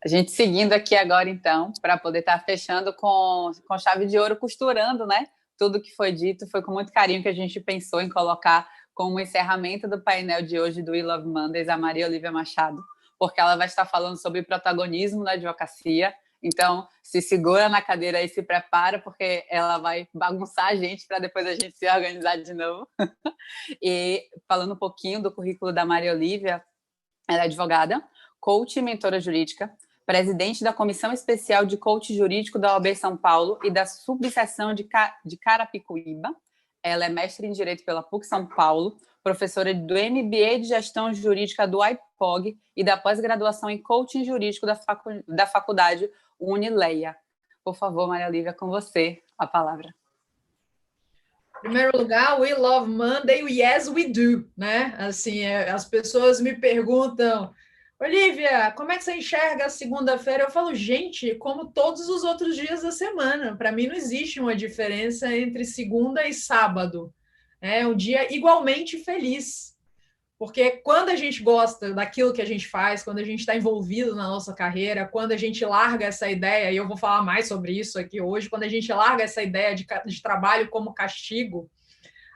A gente seguindo aqui agora, então, para poder estar fechando com chave de ouro, costurando, né? Tudo que foi dito, foi com muito carinho que a gente pensou em colocar como encerramento do painel de hoje do We Love Mondays a Maria Olivia Machado, porque ela vai estar falando sobre protagonismo na advocacia. Então, se segura na cadeira e se prepara, porque ela vai bagunçar a gente para depois a gente se organizar de novo. E falando um pouquinho do currículo da Maria Olivia, ela é advogada, coach e mentora jurídica, presidente da Comissão Especial de Coach Jurídico da OAB São Paulo e da subseção de Carapicuíba. Ela é mestre em Direito pela PUC São Paulo, professora do MBA de Gestão Jurídica do IPOG e da pós-graduação em Coaching Jurídico da Faculdade Unileia. Por favor, Maria Olivia, com você a palavra. Em primeiro lugar, we love Monday, yes we do, né? Assim, as pessoas me perguntam, Olivia, como é que você enxerga a segunda-feira? Eu falo, gente, como todos os outros dias da semana. Para mim não existe uma diferença entre segunda e sábado. É um dia igualmente feliz. Porque quando a gente gosta daquilo que a gente faz, quando a gente está envolvido na nossa carreira, quando a gente larga essa ideia, e eu vou falar mais sobre isso aqui hoje, quando a gente larga essa ideia de trabalho como castigo,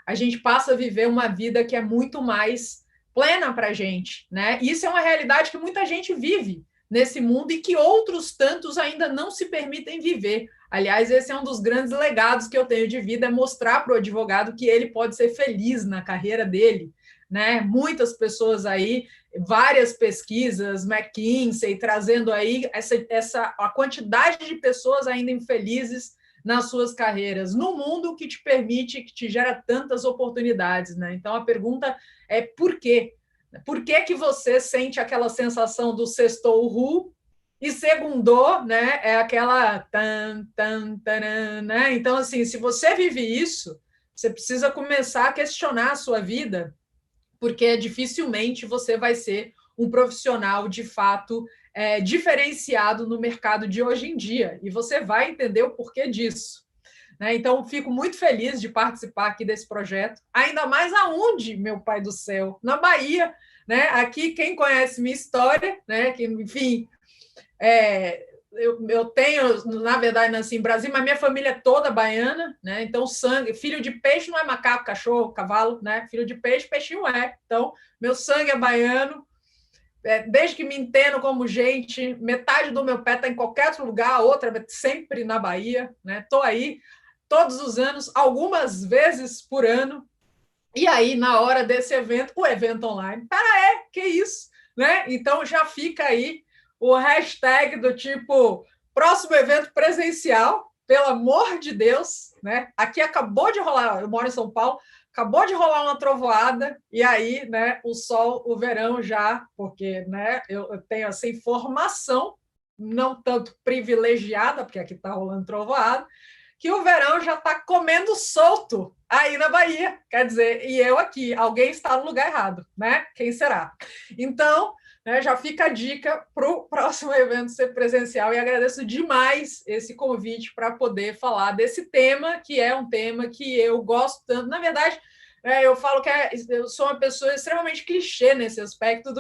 a gente passa a viver uma vida que é muito mais plena para a gente, né? Isso é uma realidade que muita gente vive nesse mundo e que outros tantos ainda não se permitem viver. Aliás, esse é um dos grandes legados que eu tenho de vida, é mostrar para o advogado que ele pode ser feliz na carreira dele, né? Muitas pessoas aí, várias pesquisas, McKinsey, trazendo aí a quantidade de pessoas ainda infelizes nas suas carreiras, no mundo que te permite, que te gera tantas oportunidades, né? Então, a pergunta é por quê? Por que que você sente aquela sensação do sextou ru e segundou, né? É aquela tan, tan, taran, né? Então, assim, se você vive isso, você precisa começar a questionar a sua vida, porque dificilmente você vai ser um profissional de fato diferenciado no mercado de hoje em dia, e você vai entender o porquê disso. Né? Então, fico muito feliz de participar aqui desse projeto, ainda mais aonde, meu pai do céu? Na Bahia, né? Aqui, quem conhece minha história, né? Que, enfim, eu tenho, na verdade, nasci em Brasília, mas minha família é toda baiana, né? Então, sangue, filho de peixe não é macaco, cachorro, cavalo, né? Filho de peixe, peixinho é. Então, meu sangue é baiano. Desde que me entendo como gente, metade do meu pé está em qualquer outro lugar, a outra sempre na Bahia, né? Estou aí todos os anos, algumas vezes por ano. E aí, na hora desse evento, o evento online, que isso? Né? Então, já fica aí o hashtag do tipo próximo evento presencial, pelo amor de Deus, né? Aqui acabou de rolar, eu moro em São Paulo, acabou de rolar uma trovoada, e aí, né, o sol, o verão já, porque, né, eu tenho essa informação, não tanto privilegiada, porque aqui está rolando trovoada, que o verão já está comendo solto aí na Bahia, quer dizer, e eu aqui, alguém está no lugar errado, né? Quem será? Então, né, já fica a dica para o próximo evento ser presencial, e agradeço demais esse convite para poder falar desse tema, que é um tema que eu gosto tanto. Na verdade, eu falo que eu sou uma pessoa extremamente clichê nesse aspecto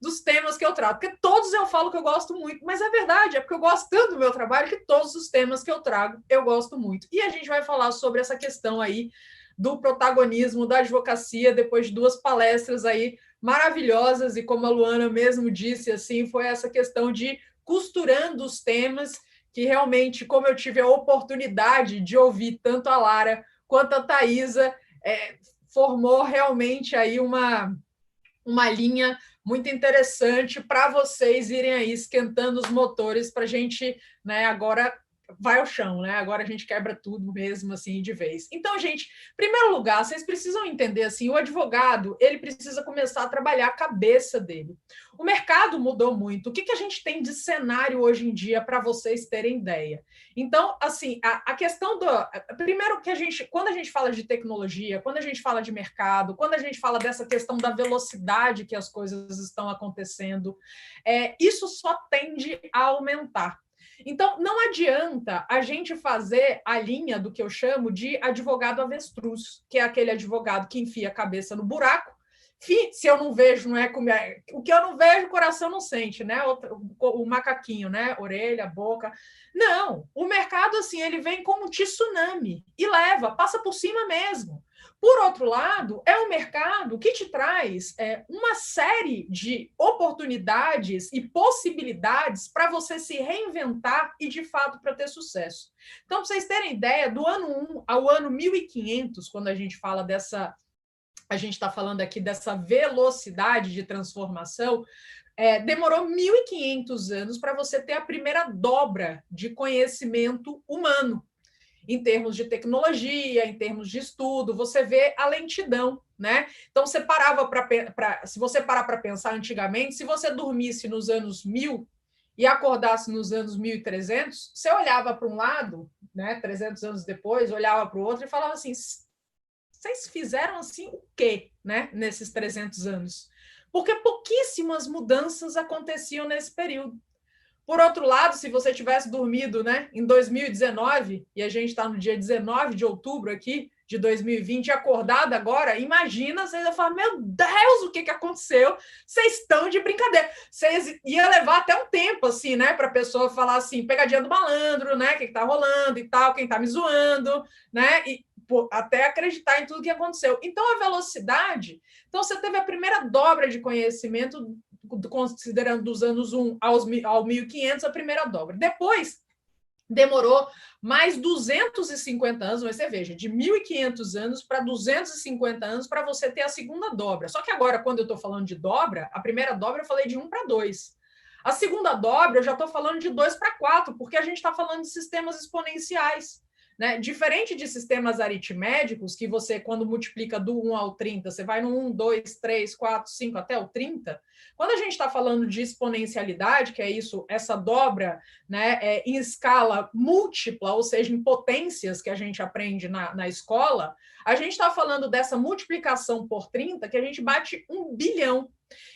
dos temas que eu trato, porque todos eu falo que eu gosto muito, mas é verdade, é porque eu gosto tanto do meu trabalho que todos os temas que eu trago eu gosto muito. E a gente vai falar sobre essa questão aí do protagonismo da advocacia, depois de 2 palestras aí maravilhosas, e como a Luana mesmo disse, assim, foi essa questão de costurando os temas, que realmente, como eu tive a oportunidade de ouvir tanto a Lara quanto a Thaisa, formou realmente aí uma linha muito interessante para vocês irem aí esquentando os motores para a gente, né, agora vai ao chão, né? Agora a gente quebra tudo mesmo assim de vez. Então, gente, em primeiro lugar, vocês precisam entender assim, o advogado, ele precisa começar a trabalhar a cabeça dele. O mercado mudou muito. O que a gente tem de cenário hoje em dia para vocês terem ideia? Então, assim, a questão do primeiro que quando a gente fala de tecnologia, quando a gente fala de mercado, quando a gente fala dessa questão da velocidade que as coisas estão acontecendo, isso só tende a aumentar. Então, não adianta a gente fazer a linha do que eu chamo de advogado avestruz, que é aquele advogado que enfia a cabeça no buraco, Se eu não vejo, não é o que eu não vejo, o coração não sente, né? O macaquinho, né? Orelha, boca. Não, o mercado, assim, ele vem como um tsunami e passa por cima mesmo. Por outro lado, é um mercado que te traz uma série de oportunidades e possibilidades para você se reinventar e, de fato, para ter sucesso. Então, para vocês terem ideia, do ano 1 ao ano 1500, quando a gente fala a gente está falando aqui dessa velocidade de transformação, demorou 1.500 anos para você ter a primeira dobra de conhecimento humano, em termos de tecnologia, em termos de estudo, você vê a lentidão, né? Então, você se você parar para pensar antigamente, se você dormisse nos anos 1000 e acordasse nos anos 1300, você olhava para um lado, né, 300 anos depois, olhava para o outro e falava assim, vocês fizeram assim o quê, né, nesses 300 anos? Porque pouquíssimas mudanças aconteciam nesse período. Por outro lado, se você tivesse dormido, né, em 2019, e a gente está no dia 19 de outubro aqui, de 2020, acordado agora, imagina, vocês iam falar, meu Deus, o que aconteceu? Vocês estão de brincadeira. Vocês ia levar até um tempo, assim, né, para a pessoa falar assim, pegadinha do malandro, né, o que está rolando e tal, quem está me zoando, né, e até acreditar em tudo que aconteceu. Então, a velocidade... Então, você teve a primeira dobra de conhecimento, considerando dos anos 1 ao 1500, a primeira dobra. Depois, demorou mais 250 anos, mas você veja, de 1.500 anos para 250 anos para você ter a segunda dobra. Só que agora, quando eu estou falando de dobra, a primeira dobra eu falei de 1 para 2. A segunda dobra eu já estou falando de 2 para 4, porque a gente está falando de sistemas exponenciais. Né? Diferente de sistemas aritméticos, que você, quando multiplica do 1 ao 30, você vai no 1, 2, 3, 4, 5 até o 30. Quando a gente está falando de exponencialidade, que é isso, essa dobra, né, em escala múltipla, ou seja, em potências que a gente aprende na escola, a gente está falando dessa multiplicação por 30, que a gente bate 1 bilhão.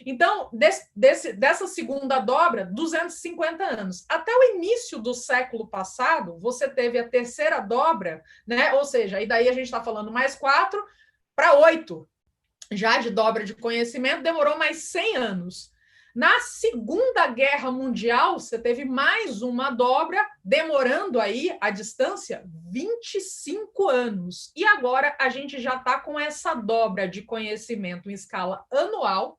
Então, dessa segunda dobra, 250 anos. Até o início do século passado, você teve a terceira dobra, né? Ou seja, e daí a gente está falando mais 4 para 8, já de dobra de conhecimento, demorou mais 100 anos. Na Segunda Guerra Mundial, você teve mais uma dobra, demorando aí a distância 25 anos. E agora a gente já está com essa dobra de conhecimento em escala anual,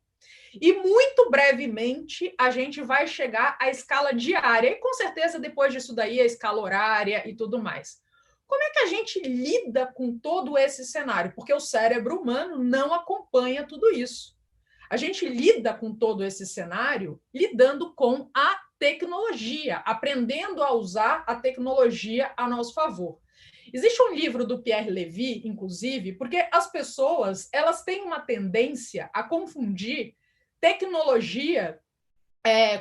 e muito brevemente a gente vai chegar à escala diária, e com certeza depois disso daí a escala horária e tudo mais. Como é que a gente lida com todo esse cenário? Porque o cérebro humano não acompanha tudo isso. A gente lida com todo esse cenário lidando com a tecnologia, aprendendo a usar a tecnologia a nosso favor. Existe um livro do Pierre Levy, inclusive, porque as pessoas elas têm uma tendência a confundir tecnologia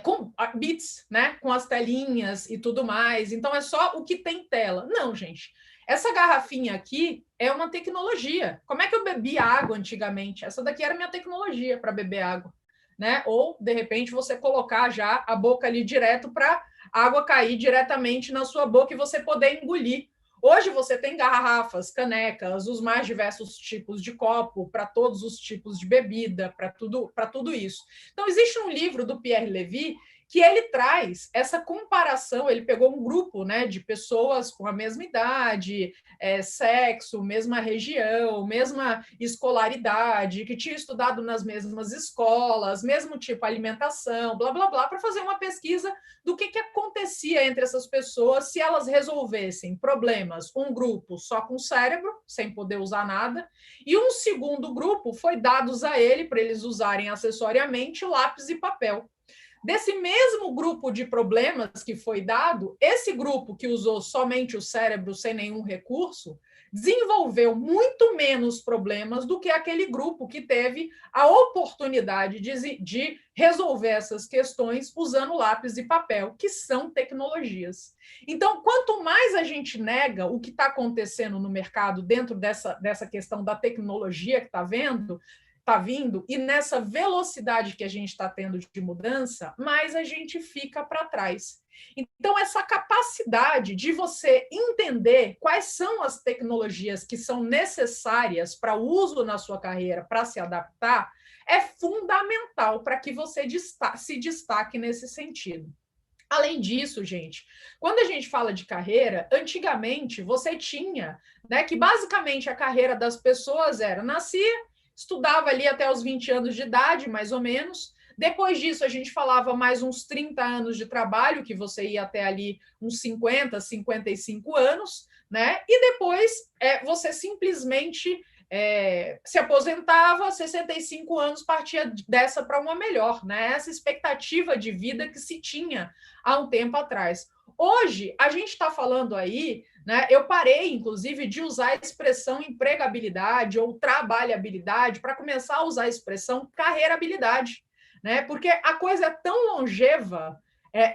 com bits, né? Com as telinhas e tudo mais. Então, é só o que tem tela. Não, gente. Essa garrafinha aqui é uma tecnologia. Como é que eu bebia água antigamente? Essa daqui era minha tecnologia para beber água, né? Ou, de repente, você colocar já a boca ali direto para a água cair diretamente na sua boca e você poder engolir. Hoje você tem garrafas, canecas, os mais diversos tipos de copo, para todos os tipos de bebida, para tudo isso. Então, existe um livro do Pierre Levy que ele traz essa comparação, ele pegou um grupo, né, de pessoas com a mesma idade, sexo, mesma região, mesma escolaridade, que tinham estudado nas mesmas escolas, mesmo tipo alimentação, blá, blá, blá, para fazer uma pesquisa do que acontecia entre essas pessoas se elas resolvessem problemas, um grupo só com cérebro, sem poder usar nada, e um segundo grupo foi dados a ele, para eles usarem acessoriamente, lápis e papel. Desse mesmo grupo de problemas que foi dado, esse grupo que usou somente o cérebro sem nenhum recurso, desenvolveu muito menos problemas do que aquele grupo que teve a oportunidade de resolver essas questões usando lápis e papel, que são tecnologias. Então, quanto mais a gente nega o que está acontecendo no mercado dentro dessa questão da tecnologia que está vindo, e nessa velocidade que a gente está tendo de mudança, mais a gente fica para trás. Então, essa capacidade de você entender quais são as tecnologias que são necessárias para o uso na sua carreira, para se adaptar, é fundamental para que você se destaque nesse sentido. Além disso, gente, quando a gente fala de carreira, antigamente você tinha, né, que basicamente a carreira das pessoas era nascia, estudava ali até os 20 anos de idade, mais ou menos. Depois disso, a gente falava mais uns 30 anos de trabalho, que você ia até ali uns 50, 55 anos, né? E depois você simplesmente se aposentava, 65 anos, partia dessa para uma melhor, né? Essa expectativa de vida que se tinha há um tempo atrás. Hoje, a gente está falando aí, né? Eu parei, inclusive, de usar a expressão empregabilidade ou trabalhabilidade para começar a usar a expressão carreirabilidade, né? Porque a coisa é tão longeva,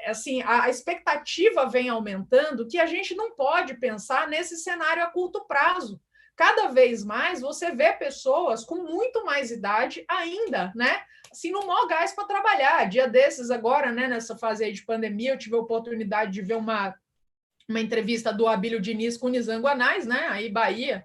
assim, a expectativa vem aumentando que a gente não pode pensar nesse cenário a curto prazo. Cada vez mais você vê pessoas com muito mais idade ainda, né? Assim, no maior gás para trabalhar. Dia desses agora, né, nessa fase aí de pandemia, eu tive a oportunidade de ver uma entrevista do Abílio Diniz com o Nizam Guanais, né? Aí Bahia,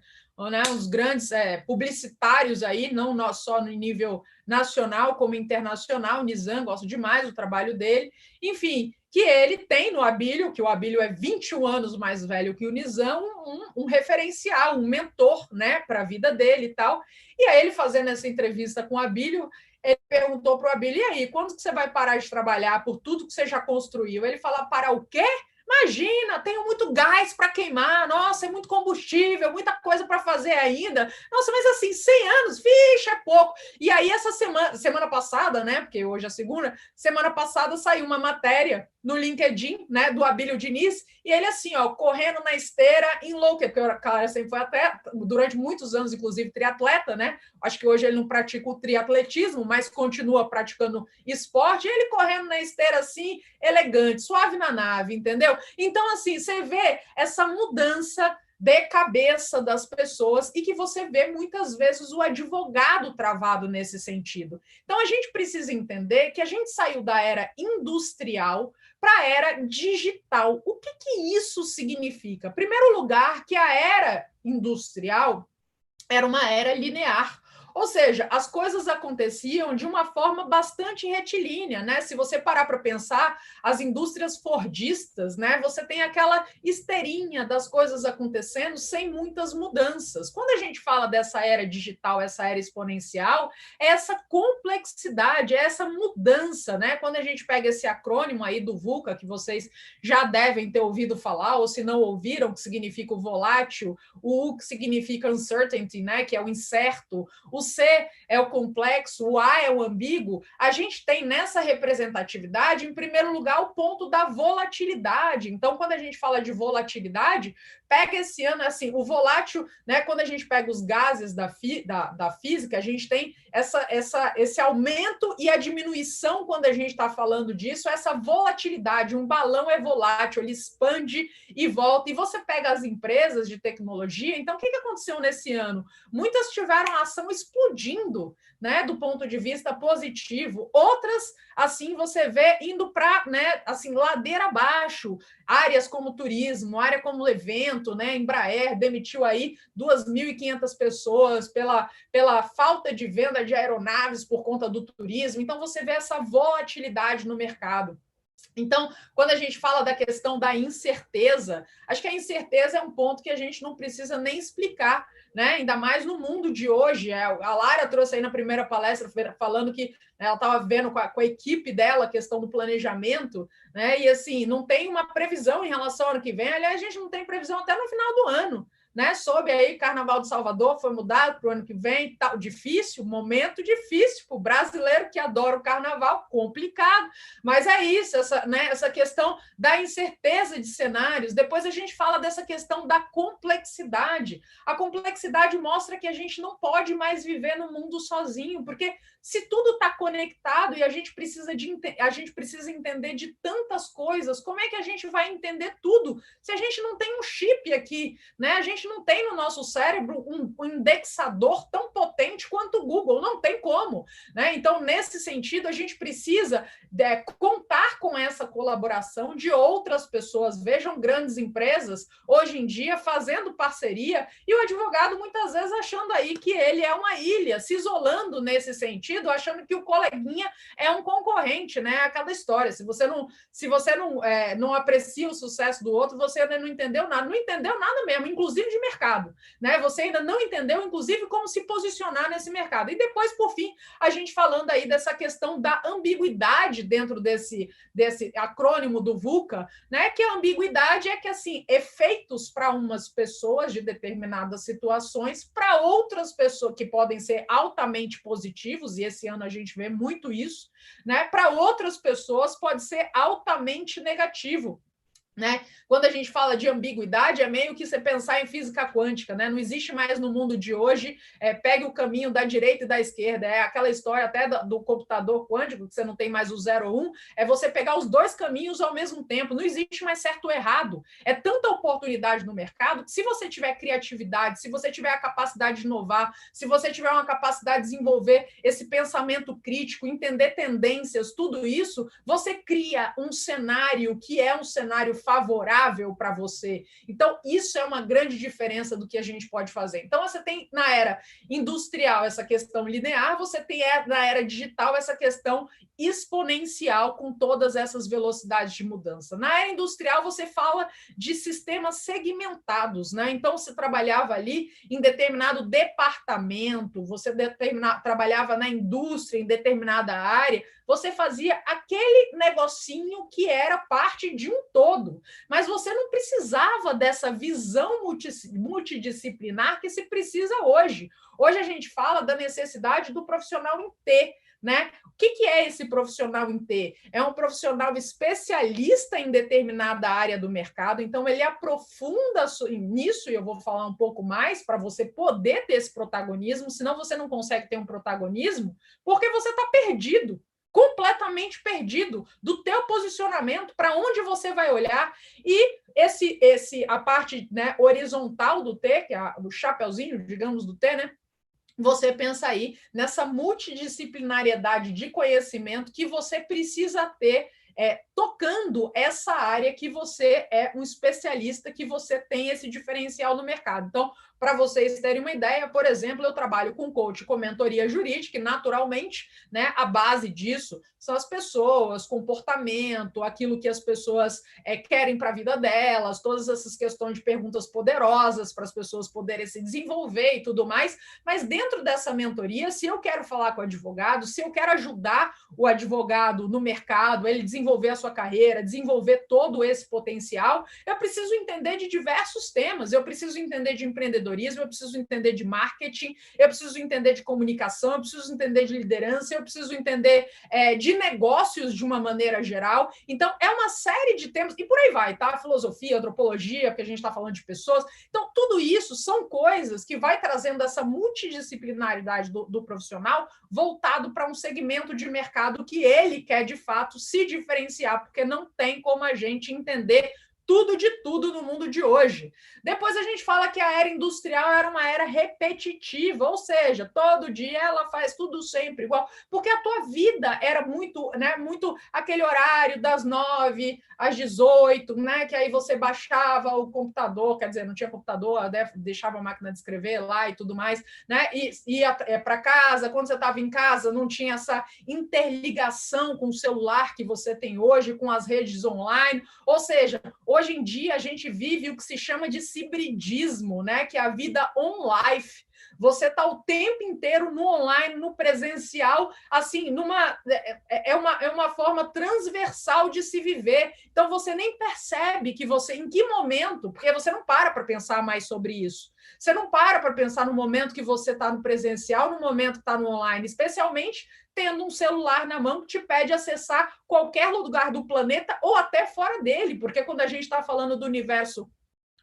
né, uns grandes publicitários aí, não só no nível nacional como internacional. O Nizam, gosto demais do trabalho dele. Enfim, que ele tem no Abílio, que o Abílio é 21 anos mais velho que o Nizam, um referencial, um mentor, né, para a vida dele e tal. E aí ele fazendo essa entrevista com o Abílio, ele perguntou para o Abílio, e aí, quando que você vai parar de trabalhar por tudo que você já construiu? Ele fala, parar o quê? Imagina, tenho muito gás para queimar, nossa, é muito combustível, muita coisa para fazer ainda. Nossa, mas assim, 100 anos, vixe, é pouco. E aí, essa semana passada, né, porque hoje é a segunda, semana passada saiu uma matéria no LinkedIn, né, do Abílio Diniz, e ele assim, ó, correndo na esteira, enlouquecido, porque o cara sempre foi até, durante muitos anos, inclusive, triatleta, né? Acho que hoje ele não pratica o triatletismo, mas continua praticando esporte, e ele correndo na esteira assim, elegante, suave na nave, entendeu? Então, assim, você vê essa mudança de cabeça das pessoas e que você vê muitas vezes o advogado travado nesse sentido. Então, a gente precisa entender que a gente saiu da era industrial para a era digital. O que isso significa? Em primeiro lugar, que a era industrial era uma era linear. Ou seja, as coisas aconteciam de uma forma bastante retilínea, né? Se você parar para pensar, as indústrias fordistas, né? Você tem aquela esteirinha das coisas acontecendo sem muitas mudanças. Quando a gente fala dessa era digital, essa era exponencial, é essa complexidade, é essa mudança, né? Quando a gente pega esse acrônimo aí do VUCA, que vocês já devem ter ouvido falar, ou se não ouviram, que significa o volátil, o U que significa uncertainty, né? Que é o incerto, o C é o complexo, o A é o ambíguo. A gente tem nessa representatividade, em primeiro lugar, o ponto da volatilidade. Então, quando a gente fala de volatilidade, pega esse ano, assim, o volátil, né? Quando a gente pega os gases da física, a gente tem esse aumento e a diminuição quando a gente está falando disso, essa volatilidade. Um balão é volátil, ele expande e volta. E você pega as empresas de tecnologia, então o que aconteceu nesse ano? Muitas tiveram ação explodindo, né, do ponto de vista positivo. Outras, assim, você vê indo para, né, assim, ladeira abaixo. Áreas como turismo, área como evento, né, Embraer demitiu aí 2.500 pessoas pela falta de venda de aeronaves por conta do turismo. Então, você vê essa volatilidade no mercado. Então, quando a gente fala da questão da incerteza, acho que a incerteza é um ponto que a gente não precisa nem explicar, né? Ainda mais no mundo de hoje. A Lara trouxe aí na primeira palestra falando que ela estava vendo com a equipe dela a questão do planejamento, né? E assim, não tem uma previsão em relação ao ano que vem. Aliás, a gente não tem previsão até no final do ano, né? Soube aí, Carnaval de Salvador foi mudado para o ano que vem, tá, difícil, momento difícil para o brasileiro que adora o carnaval, complicado, mas é isso, essa questão da incerteza de cenários. Depois a gente fala dessa questão da complexidade. A complexidade mostra que a gente não pode mais viver no mundo sozinho, porque se tudo está conectado e a gente precisa entender de tantas coisas, como é que a gente vai entender tudo se a gente não tem um chip aqui, né? A gente não tem no nosso cérebro um indexador tão potente quanto o Google, não tem como, né? Então, nesse sentido, a gente precisa contar com essa colaboração de outras pessoas. Vejam grandes empresas, hoje em dia, fazendo parceria, e o advogado, muitas vezes, achando aí que ele é uma ilha, se isolando nesse sentido, perdido, achando que o coleguinha é um concorrente, né? Aquela história. Se você não aprecia o sucesso do outro, você ainda não entendeu nada. Não entendeu nada mesmo, inclusive de mercado, né? Você ainda não entendeu, inclusive, como se posicionar nesse mercado. E depois, por fim, a gente falando aí dessa questão da ambiguidade dentro desse acrônimo do VUCA, né? Que a ambiguidade é que, assim, efeitos para umas pessoas de determinadas situações, para outras pessoas que podem ser altamente positivos, e esse ano a gente vê muito isso, né? Para outras pessoas pode ser altamente negativo. Né? Quando a gente fala de ambiguidade, é meio que você pensar em física quântica, né? Não existe mais no mundo de hoje, pegue o caminho da direita e da esquerda, é aquela história até do computador quântico, que você não tem mais o 0 ou 1, é você pegar os dois caminhos ao mesmo tempo, não existe mais certo ou errado, é tanta oportunidade no mercado, que se você tiver criatividade, se você tiver a capacidade de inovar, se você tiver uma capacidade de desenvolver esse pensamento crítico, entender tendências, tudo isso, você cria um cenário que é um cenário favorável para você. Então, isso é uma grande diferença do que a gente pode fazer. Então, você tem na era industrial essa questão linear, você tem na era digital essa questão exponencial com todas essas velocidades de mudança. Na era industrial, você fala de sistemas segmentados, né? Então, você trabalhava ali em determinado departamento, você trabalhava na indústria, em determinada área, você fazia aquele negocinho que era parte de um todo, mas você não precisava dessa visão multidisciplinar que se precisa hoje. Hoje a gente fala da necessidade do profissional em T, né? O que é esse profissional em T? É um profissional especialista em determinada área do mercado, então ele aprofunda nisso, e eu vou falar um pouco mais para você poder ter esse protagonismo, senão você não consegue ter um protagonismo, porque você está perdido, completamente perdido do teu posicionamento, para onde você vai olhar, e a parte, né, horizontal do T, que é do chapeuzinho, digamos, do T, né? Você pensa aí nessa multidisciplinariedade de conhecimento que você precisa ter tocando essa área que você é um especialista, que você tem esse diferencial no mercado. Então, para vocês terem uma ideia, por exemplo, eu trabalho com coach, com mentoria jurídica, e naturalmente, né, a base disso são as pessoas, comportamento, aquilo que as pessoas querem para a vida delas, todas essas questões de perguntas poderosas para as pessoas poderem se desenvolver e tudo mais. Mas dentro dessa mentoria, se eu quero falar com o advogado, se eu quero ajudar o advogado no mercado, ele desenvolver a sua carreira, desenvolver todo esse potencial, eu preciso entender de diversos temas, eu preciso entender de empreendedorismo, eu preciso entender de marketing, eu preciso entender de comunicação, eu preciso entender de liderança, eu preciso entender de negócios de uma maneira geral. Então, é uma série de temas, e por aí vai, tá? Filosofia, antropologia, porque a gente está falando de pessoas. Então, tudo isso são coisas que vai trazendo essa multidisciplinaridade do profissional voltado para um segmento de mercado que ele quer, de fato, se diferenciar, porque não tem como a gente entender tudo de tudo no mundo de hoje. Depois a gente fala que a era industrial era uma era repetitiva, ou seja, todo dia ela faz tudo sempre igual, porque a tua vida era muito, né, muito aquele horário das 9 às 18, né, que aí você baixava o computador, quer dizer, não tinha computador, né, deixava a máquina de escrever lá e tudo mais, né, e ia para casa. Quando você estava em casa, não tinha essa interligação com o celular que você tem hoje, com as redes online, ou seja, hoje em dia, a gente vive o que se chama de hibridismo, né? Que é a vida on-life. Você está o tempo inteiro no online, no presencial, assim, é uma forma transversal de se viver. Então, você nem percebe que em que momento, porque você não para pensar mais sobre isso. Você não para pensar no momento que você está no presencial, no momento que está no online, especialmente tendo um celular na mão que te pede acessar qualquer lugar do planeta ou até fora dele, porque quando a gente está falando do universo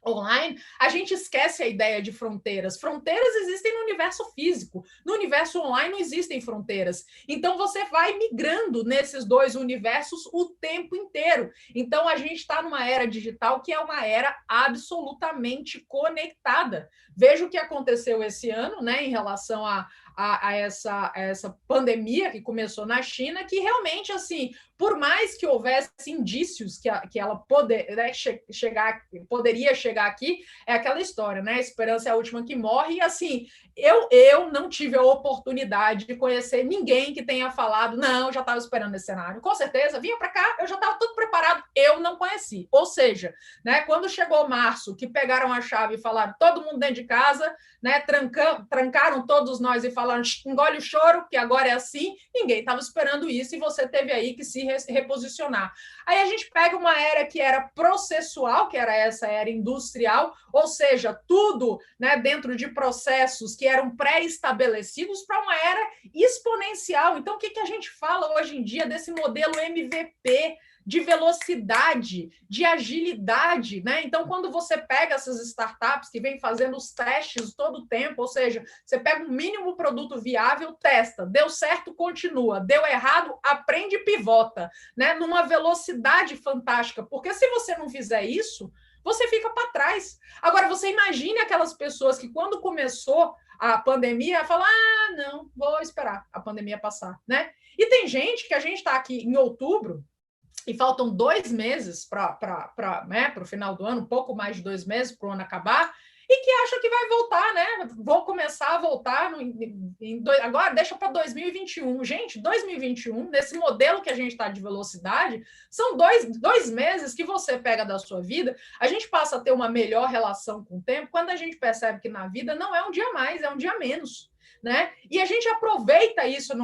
online, a gente esquece a ideia de fronteiras. Fronteiras existem no universo físico. No universo online não existem fronteiras. Então, você vai migrando nesses dois universos o tempo inteiro. Então, a gente está numa era digital que é uma era absolutamente conectada. Veja o que aconteceu esse ano, né, em relação a essa pandemia que começou na China, que realmente, assim, por mais que houvesse indícios que ela poderia chegar aqui, é aquela história, né? A esperança é a última que morre, e assim, eu não tive a oportunidade de conhecer ninguém que tenha falado, não, eu já estava esperando esse cenário. Com certeza, vinha para cá, eu já estava tudo preparado, eu não conheci. Ou seja, né, quando chegou março, que pegaram a chave e falaram, todo mundo dentro de casa, né, trancaram todos nós e falaram, engole o choro, que agora é assim, ninguém estava esperando isso, e você teve aí que se reposicionar. Aí a gente pega uma era que era processual, que era essa era industrial, ou seja, tudo, né, dentro de processos que eram pré-estabelecidos, para uma era exponencial. Então, o que a gente fala hoje em dia desse modelo MVP, de velocidade, de agilidade, né? Então, quando você pega essas startups que vêm fazendo os testes todo o tempo, ou seja, você pega um mínimo produto viável, testa, deu certo, continua, deu errado, aprende e pivota, né? Numa velocidade fantástica, porque se você não fizer isso, você fica para trás. Agora, você imagine aquelas pessoas que, quando começou a pandemia, falam, não, vou esperar a pandemia passar, né? E tem gente que a gente está aqui em outubro, e faltam 2 meses para né, o final do ano, um pouco mais de 2 meses para o ano acabar, e que acha que vai voltar, né? Vou começar a voltar agora, deixa para 2021. Gente, 2021, nesse modelo que a gente está de velocidade, são dois meses que você pega da sua vida, a gente passa a ter uma melhor relação com o tempo quando a gente percebe que na vida não é um dia mais, é um dia menos. Né? E a gente aproveita isso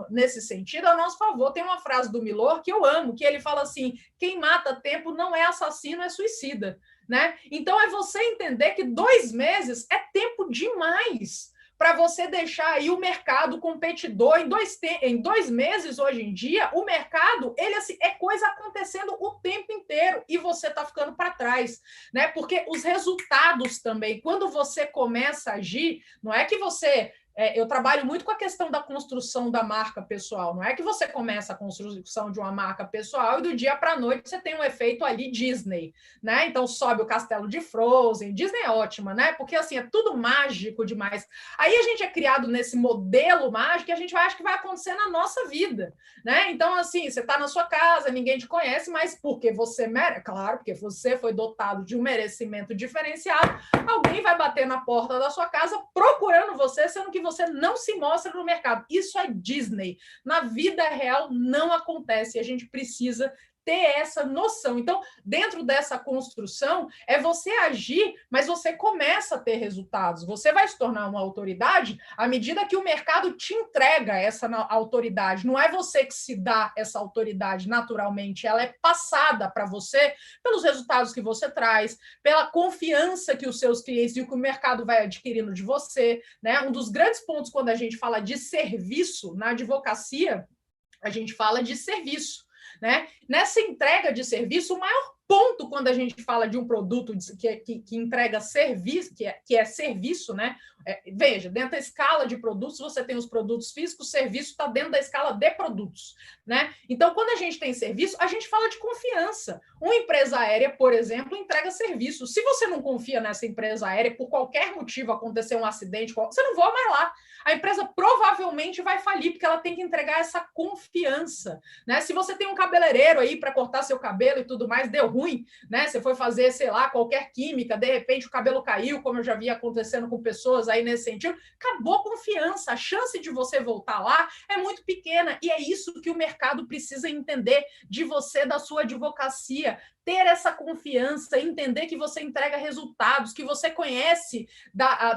nesse sentido a nosso favor. Tem uma frase do Milor que eu amo, que ele fala assim, quem mata tempo não é assassino, é suicida. Né? Então, é você entender que 2 meses é tempo demais para você deixar aí o mercado competidor. Em 2 meses, hoje em dia, o mercado ele assim, é coisa acontecendo o tempo inteiro e você está ficando para trás. Né? Porque os resultados também, quando você começa a agir, não é que você... eu trabalho muito com a questão da construção da marca pessoal. Não é que você começa a construção de uma marca pessoal e do dia para a noite você tem um efeito ali Disney, né? Então sobe o castelo de Frozen. Disney é ótima, né? Porque assim é tudo mágico demais. Aí a gente é criado nesse modelo mágico e a gente acha que vai acontecer na nossa vida, né? Então assim, você está na sua casa, ninguém te conhece, mas porque você merece, claro, porque você foi dotado de um merecimento diferenciado, alguém vai bater na porta da sua casa procurando você, sendo que você não se mostra no mercado. Isso é Disney. Na vida real não acontece. A gente precisa ter essa noção. Então, dentro dessa construção, é você agir, mas você começa a ter resultados. Você vai se tornar uma autoridade à medida que o mercado te entrega essa autoridade. Não é você que se dá essa autoridade naturalmente, ela é passada para você pelos resultados que você traz, pela confiança que os seus clientes e o que o mercado vai adquirindo de você, né? Um dos grandes pontos quando a gente fala de serviço na advocacia, a gente fala de serviço. Né? Nessa entrega de serviço, o maior ponto quando a gente fala de um produto que entrega serviço, que é serviço, né? Veja, dentro da escala de produtos, você tem os produtos físicos, o serviço está dentro da escala de produtos, né? Então, quando a gente tem serviço, a gente fala de confiança. Uma empresa aérea, por exemplo, entrega serviço. Se você não confia nessa empresa aérea, por qualquer motivo acontecer um acidente, você não voa mais lá. A empresa provavelmente vai falir, porque ela tem que entregar essa confiança, né? Se você tem um cabeleireiro aí para cortar seu cabelo e tudo mais, deu ruim, né? Você foi fazer, sei lá, qualquer química, de repente o cabelo caiu, como eu já vi acontecendo com pessoas aí nesse sentido, acabou a confiança, a chance de você voltar lá é muito pequena, e é isso que o mercado precisa entender de você, da sua advocacia, ter essa confiança, entender que você entrega resultados, que você conhece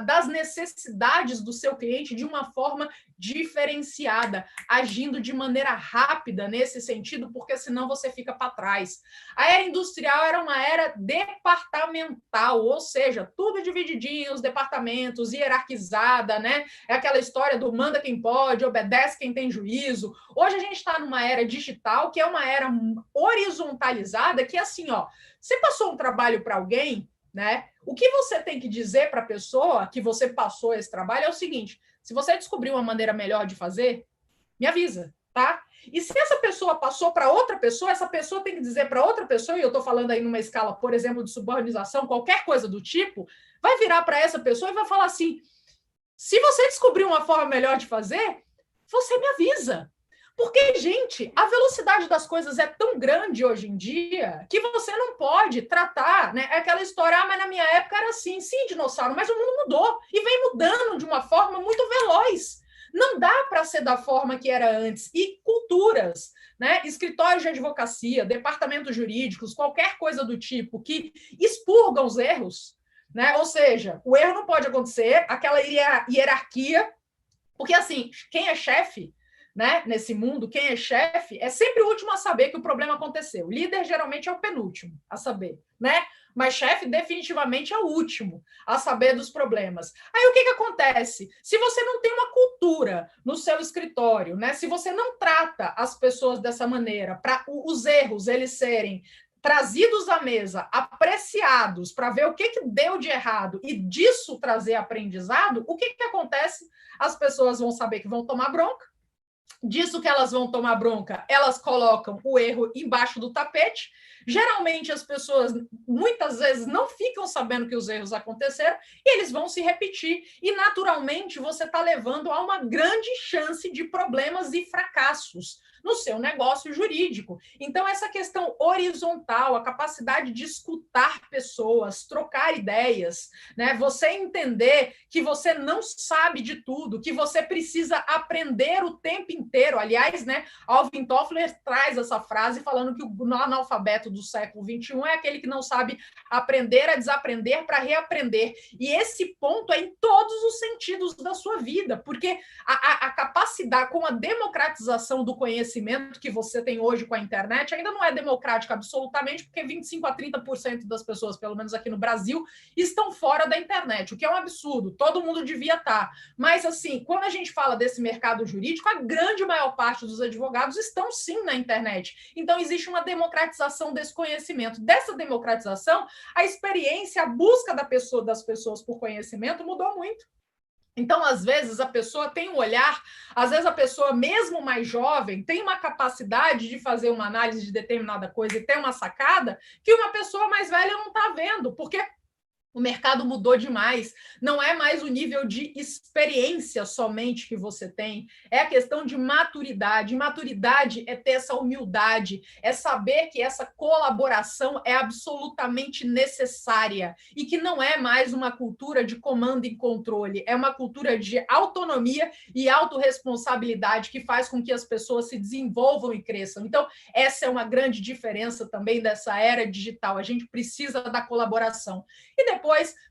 das necessidades do seu cliente de uma forma diferenciada, agindo de maneira rápida nesse sentido, porque senão você fica para trás. A era industrial era uma era departamental, ou seja, tudo divididinho, os departamentos, hierarquizada, né? É aquela história do manda quem pode, obedece quem tem juízo. Hoje a gente está numa era digital, que é uma era horizontalizada, que assim, ó, você passou um trabalho para alguém, né? O que você tem que dizer para a pessoa que você passou esse trabalho é o seguinte: se você descobrir uma maneira melhor de fazer, me avisa, tá? E se essa pessoa passou para outra pessoa, essa pessoa tem que dizer para outra pessoa, e eu estou falando aí numa escala, por exemplo, de suborganização, qualquer coisa do tipo, vai virar para essa pessoa e vai falar assim: Se você descobrir uma forma melhor de fazer, você me avisa. Porque, gente, a velocidade das coisas é tão grande hoje em dia que você não pode tratar, né? É aquela história, mas na minha época era assim. Sim, dinossauro, mas o mundo mudou e vem mudando de uma forma muito veloz. Não dá para ser da forma que era antes. E culturas, né? Escritórios de advocacia, departamentos jurídicos, qualquer coisa do tipo que expurgam os erros, né? Ou seja, o erro não pode acontecer, aquela hierarquia, porque assim, quem é chefe, né, nesse mundo, quem é chefe é sempre o último a saber que o problema aconteceu. O líder geralmente é o penúltimo a saber, né? Mas chefe definitivamente é o último a saber dos problemas. Aí o que acontece? Se você não tem uma cultura no seu escritório, né? Se você não trata as pessoas dessa maneira, para os erros eles serem trazidos à mesa, apreciados, para ver o que deu de errado e disso trazer aprendizado, o que acontece? As pessoas vão saber que vão tomar bronca. Disso que elas vão tomar bronca, elas colocam o erro embaixo do tapete. Geralmente as pessoas, muitas vezes, não ficam sabendo que os erros aconteceram e eles vão se repetir. E, naturalmente, você está levando a uma grande chance de problemas e fracassos no seu negócio jurídico. Então, essa questão horizontal, a capacidade de escutar pessoas, trocar ideias, né? Você entender que você não sabe de tudo, que você precisa aprender o tempo inteiro. Aliás, né, Alvin Toffler traz essa frase falando que o analfabeto do século XXI é aquele que não sabe aprender a desaprender para reaprender. E esse ponto é em todos os sentidos da sua vida, porque a capacidade, com a democratização do conhecimento que você tem hoje com a internet, ainda não é democrática absolutamente, porque 25 a 30% das pessoas, pelo menos aqui no Brasil, estão fora da internet, o que é um absurdo. Todo mundo devia estar. Mas, assim, quando a gente fala desse mercado jurídico, a grande maior parte dos advogados estão, sim, na internet. Então, existe uma democratização desse conhecimento. Dessa democratização, a experiência, a busca das pessoas por conhecimento mudou muito. Então, às vezes, a pessoa tem um olhar, às vezes a pessoa, mesmo mais jovem, tem uma capacidade de fazer uma análise de determinada coisa e ter uma sacada que uma pessoa mais velha não está vendo, porque o mercado mudou demais. Não é mais o nível de experiência somente que você tem, é a questão de maturidade. Maturidade é ter essa humildade, é saber que essa colaboração é absolutamente necessária e que não é mais uma cultura de comando e controle, é uma cultura de autonomia e autorresponsabilidade que faz com que as pessoas se desenvolvam e cresçam. Então, essa é uma grande diferença também dessa era digital. A gente precisa da colaboração. E depois,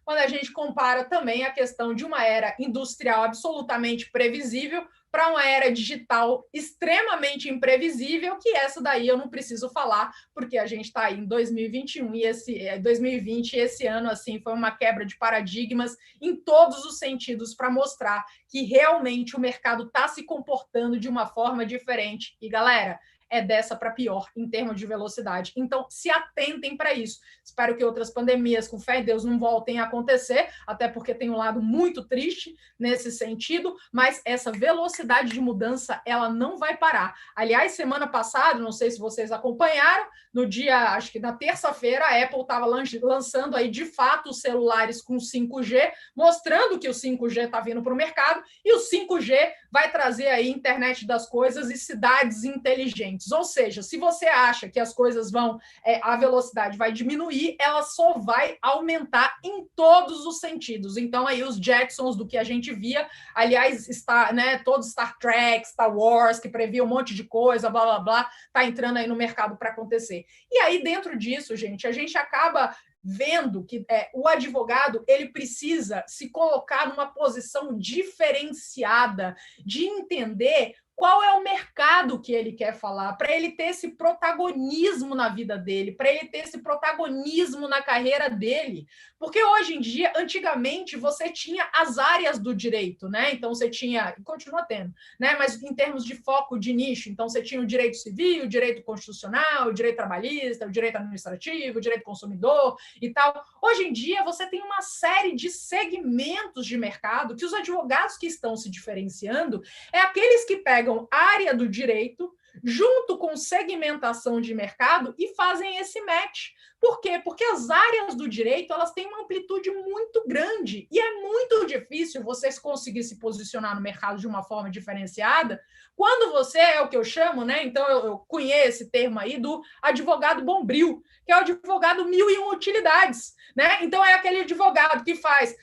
quando a gente compara também a questão de uma era industrial absolutamente previsível para uma era digital extremamente imprevisível, que essa daí eu não preciso falar, porque a gente está aí em 2021 e 2020, e esse ano assim foi uma quebra de paradigmas em todos os sentidos para mostrar que realmente o mercado está se comportando de uma forma diferente. E, galera, é dessa para pior em termos de velocidade. Então, se atentem para isso. Espero que outras pandemias, com fé em Deus, não voltem a acontecer, até porque tem um lado muito triste nesse sentido, mas essa velocidade de mudança, ela não vai parar. Aliás, semana passada, não sei se vocês acompanharam, no dia, acho que na terça-feira, a Apple estava lançando aí, de fato, os celulares com 5G, mostrando que o 5G está vindo para o mercado, e o 5G vai trazer aí internet das coisas e cidades inteligentes. Ou seja, se você acha que as coisas vão, a velocidade vai diminuir, ela só vai aumentar em todos os sentidos. Então, aí os Jetsons do que a gente via, aliás, está, né, todos Star Trek, Star Wars, que previa um monte de coisa, blá, blá, blá, tá entrando aí no mercado para acontecer. E aí, dentro disso, gente, a gente acaba vendo que o advogado ele precisa se colocar numa posição diferenciada de entender qual é o mercado que ele quer falar, para ele ter esse protagonismo na vida dele, para ele ter esse protagonismo na carreira dele. Porque hoje em dia, antigamente, você tinha as áreas do direito, né? Então você tinha, e continua tendo, né? Mas em termos de foco de nicho, então você tinha o direito civil, o direito constitucional, o direito trabalhista, o direito administrativo, o direito consumidor e tal. Hoje em dia, você tem uma série de segmentos de mercado que os advogados que estão se diferenciando é aqueles que pegam área do direito junto com segmentação de mercado e fazem esse match. Por quê? Porque as áreas do direito elas têm uma amplitude muito grande e é muito difícil vocês conseguir se posicionar no mercado de uma forma diferenciada quando você é o que eu chamo, né? Então eu conheço esse termo aí do advogado bombril, que é o advogado 1001 utilidades, né? Então é aquele advogado que faz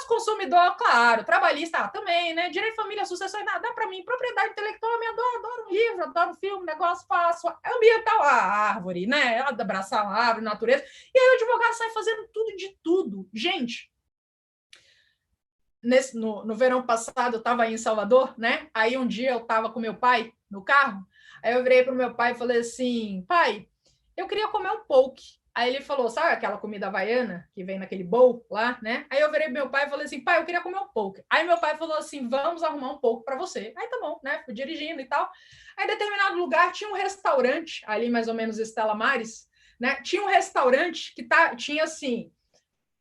consumidor, claro, trabalhista também, né? Direito, família, sucessões, dá para mim, propriedade intelectual, eu adoro um livro, adoro um filme, negócio, faço ambiental, a árvore, né? Abraçar uma árvore, natureza. E aí o advogado sai fazendo tudo de tudo. Gente, no verão passado, eu estava aí em Salvador, né? Aí um dia eu estava com meu pai no carro, aí eu virei para o meu pai e falei assim, pai, eu queria comer um poke. Aí ele falou, sabe aquela comida havaiana que vem naquele bowl lá, né? Aí eu virei pro meu pai e falei assim, pai, eu queria comer um poke. Aí meu pai falou assim, vamos arrumar um poke para você. Aí tá bom, né? Fui dirigindo e tal. Aí em determinado lugar tinha um restaurante, ali mais ou menos Estela Maris, né? Tinha um restaurante que tinha assim,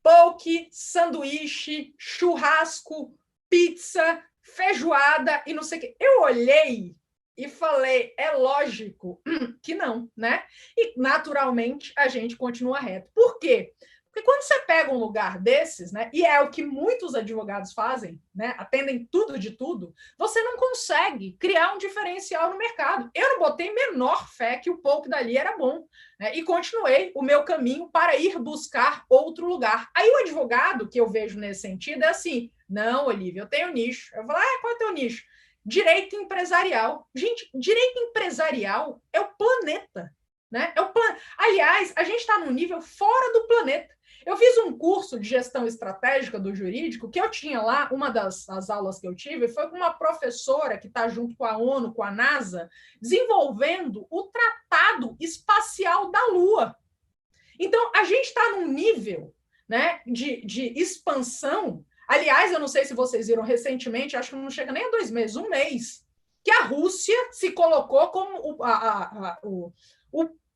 poke, sanduíche, churrasco, pizza, feijoada e não sei o quê. Eu olhei e falei, é lógico que não, né? E, naturalmente, a gente continua reto. Por quê? Porque quando você pega um lugar desses, né, e é o que muitos advogados fazem, né, atendem tudo de tudo, você não consegue criar um diferencial no mercado. Eu não botei menor fé que o pouco dali era bom, né, e continuei o meu caminho para ir buscar outro lugar. Aí o advogado que eu vejo nesse sentido é assim, não, Olivia, eu tenho nicho. Eu falo, qual é o teu nicho? Direito empresarial. Gente, direito empresarial é o planeta, né? Aliás, a gente está num nível fora do planeta. Eu fiz um curso de gestão estratégica do jurídico, que eu tinha lá, uma das aulas que eu tive, foi com uma professora que está junto com a ONU, com a NASA, desenvolvendo o Tratado Espacial da Lua. Então, a gente está num nível, né, de expansão. Aliás, eu não sei se vocês viram recentemente, acho que não chega nem a 2 meses, 1 mês, que a Rússia se colocou como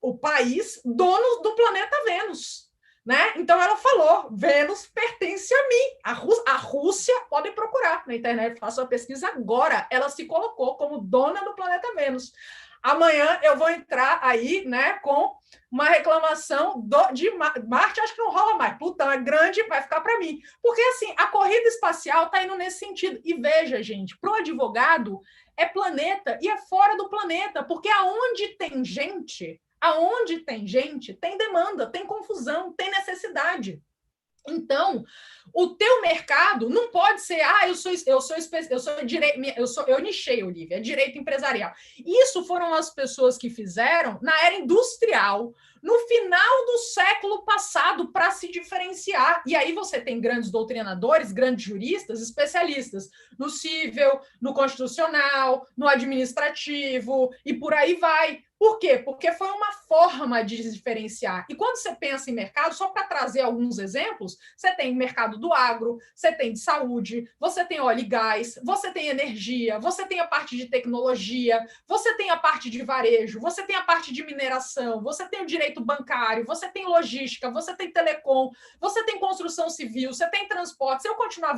o país dono do planeta Vênus. Né? Então ela falou, Vênus pertence a mim. A Rússia, podem procurar na internet, faça uma pesquisa agora. Ela se colocou como dona do planeta Vênus. Amanhã eu vou entrar aí, né, com uma reclamação de Marte, acho que não rola mais. Plutão é grande, vai ficar para mim. Porque, assim, a corrida espacial está indo nesse sentido. E veja, gente, para o advogado é planeta e é fora do planeta, porque aonde tem gente, tem demanda, tem confusão, tem necessidade. Então, o teu mercado não pode ser, eu nichei, Olivia, é direito empresarial. Isso foram as pessoas que fizeram na era industrial, no final do século passado, para se diferenciar. E aí você tem grandes doutrinadores, grandes juristas, especialistas no civil, no constitucional, no administrativo, e por aí vai. Por quê? Porque foi uma forma de diferenciar. E quando você pensa em mercado, só para trazer alguns exemplos, você tem mercado do agro, você tem de saúde, você tem óleo e gás, você tem energia, você tem a parte de tecnologia, você tem a parte de varejo, você tem a parte de mineração, você tem o direito bancário, você tem logística, você tem telecom, você tem construção civil, você tem transporte. Se eu continuar,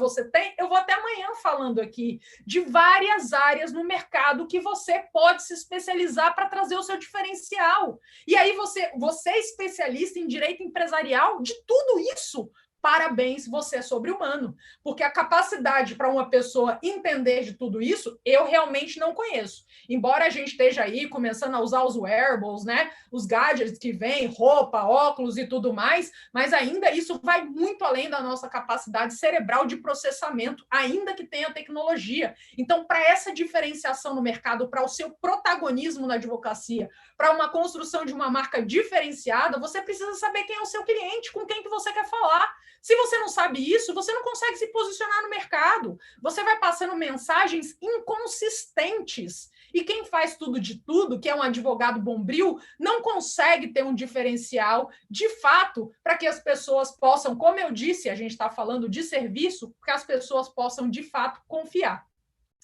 eu vou até amanhã falando aqui de várias áreas no mercado que você pode se especializar para trazer o seu diferencial. E aí você é especialista em direito empresarial de tudo isso. Parabéns, você é sobre-humano. Porque a capacidade para uma pessoa entender de tudo isso, eu realmente não conheço. Embora a gente esteja aí começando a usar os wearables, né? Os gadgets que vêm, roupa, óculos e tudo mais, mas ainda isso vai muito além da nossa capacidade cerebral de processamento, ainda que tenha tecnologia. Então, para essa diferenciação no mercado, para o seu protagonismo na advocacia, para uma construção de uma marca diferenciada, você precisa saber quem é o seu cliente, com quem que você quer falar. Se você não sabe isso, você não consegue se posicionar no mercado. Você vai passando mensagens inconsistentes. E quem faz tudo de tudo, que é um advogado bombril, não consegue ter um diferencial, de fato, para que as pessoas possam, como eu disse, a gente está falando de serviço, que as pessoas possam, de fato, confiar.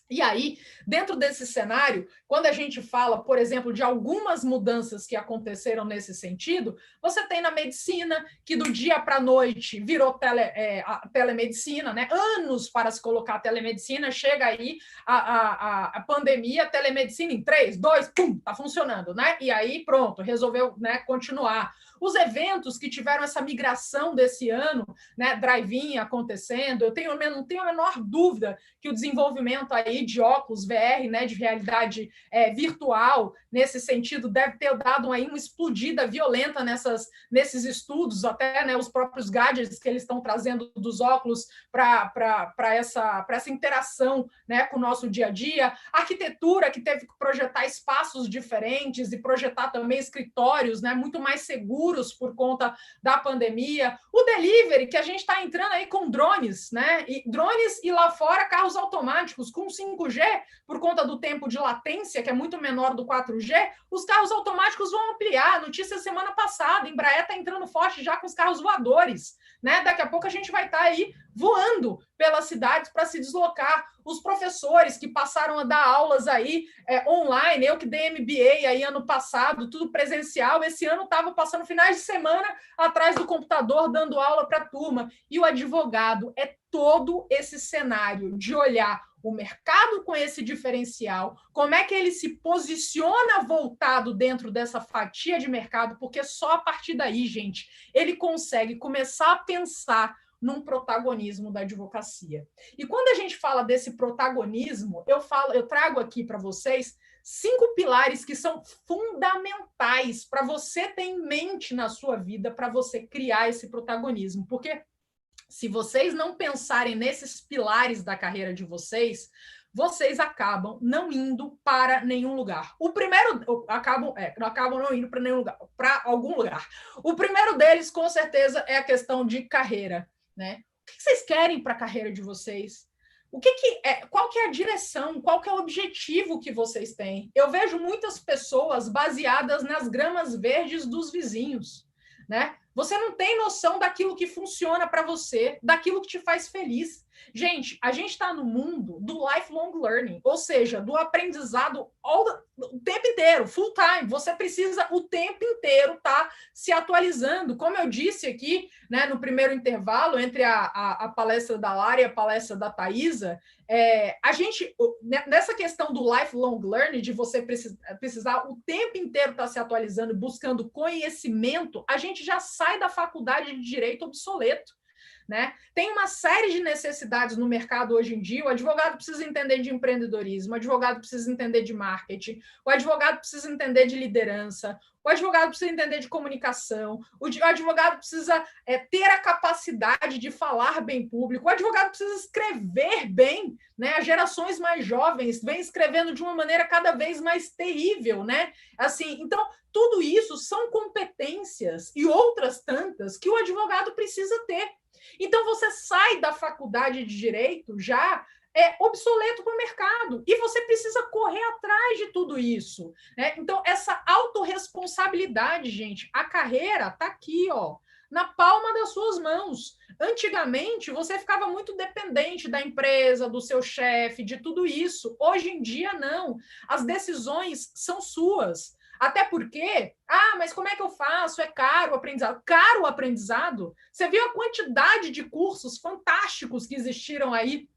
E aí, dentro desse cenário, quando a gente fala, por exemplo, de algumas mudanças que aconteceram nesse sentido, você tem na medicina, que do dia para a noite virou a telemedicina, né? Anos para se colocar a telemedicina, chega aí a pandemia, a telemedicina em 3, 2, pum, tá funcionando, né? E aí, pronto, resolveu, né, continuar. os eventos que tiveram essa migração desse ano, né, drive-in acontecendo, não tenho a menor dúvida que o desenvolvimento aí de óculos VR, né, de realidade virtual, nesse sentido, deve ter dado aí uma explodida violenta nesses estudos, até, né, os próprios gadgets que eles estão trazendo dos óculos para essa interação, né, com o nosso dia a dia, a arquitetura que teve que projetar espaços diferentes e projetar também escritórios, né, muito mais seguros por conta da pandemia, o delivery, que a gente está entrando aí com drones, né, drones e lá fora carros automáticos com 5G, por conta do tempo de latência, que é muito menor do 4G, os carros automáticos vão ampliar. Notícia semana passada, Embraer está entrando forte já com os carros voadores, né? Daqui a pouco a gente vai estar aí voando pelas cidades para se deslocar. Os professores que passaram a dar aulas aí online, eu que dei MBA aí ano passado, tudo presencial, esse ano estava passando finais de semana atrás do computador dando aula para a turma. E o advogado é todo esse cenário de olhar o mercado com esse diferencial, como é que ele se posiciona voltado dentro dessa fatia de mercado, porque só a partir daí, gente, ele consegue começar a pensar num protagonismo da advocacia. E quando a gente fala desse protagonismo, eu trago aqui para vocês 5 pilares que são fundamentais para você ter em mente na sua vida, para você criar esse protagonismo, porque se vocês não pensarem nesses pilares da carreira de vocês, vocês acabam não indo para nenhum lugar. O primeiro, acabam não indo para nenhum lugar, para algum lugar. O primeiro deles, com certeza, é a questão de carreira, né? O que vocês querem para a carreira de vocês? Qual que é a direção? Qual que é o objetivo que vocês têm? Eu vejo muitas pessoas baseadas nas gramas verdes dos vizinhos, né? Você não tem noção daquilo que funciona para você, daquilo que te faz feliz. Gente, a gente está no mundo do lifelong learning, ou seja, do aprendizado o tempo inteiro, full time. Você precisa o tempo inteiro estar se atualizando. Como eu disse aqui, né, no primeiro intervalo, entre a palestra da Lara e a palestra da Thaisa, a gente, nessa questão do lifelong learning, de você precisar o tempo inteiro estar se atualizando, buscando conhecimento, a gente já sai da faculdade de direito obsoleto, né? Tem uma série de necessidades no mercado hoje em dia. O advogado precisa entender de empreendedorismo, o advogado precisa entender de marketing, o advogado precisa entender de liderança, o advogado precisa entender de comunicação, o advogado precisa ter a capacidade de falar bem público, o advogado precisa escrever bem, né? As gerações mais jovens vêm escrevendo de uma maneira cada vez mais terrível, né? Assim, então, tudo isso são competências e outras tantas que o advogado precisa ter. Então, você sai da faculdade de Direito já obsoleto para o mercado, e você precisa correr atrás de tudo isso, né? Então, essa autorresponsabilidade, gente, a carreira está aqui, ó, na palma das suas mãos. Antigamente, você ficava muito dependente da empresa, do seu chefe, de tudo isso. Hoje em dia, não. As decisões são suas. Até porque, mas como é que eu faço? É caro o aprendizado. Caro o aprendizado? Você viu a quantidade de cursos fantásticos que existiram aí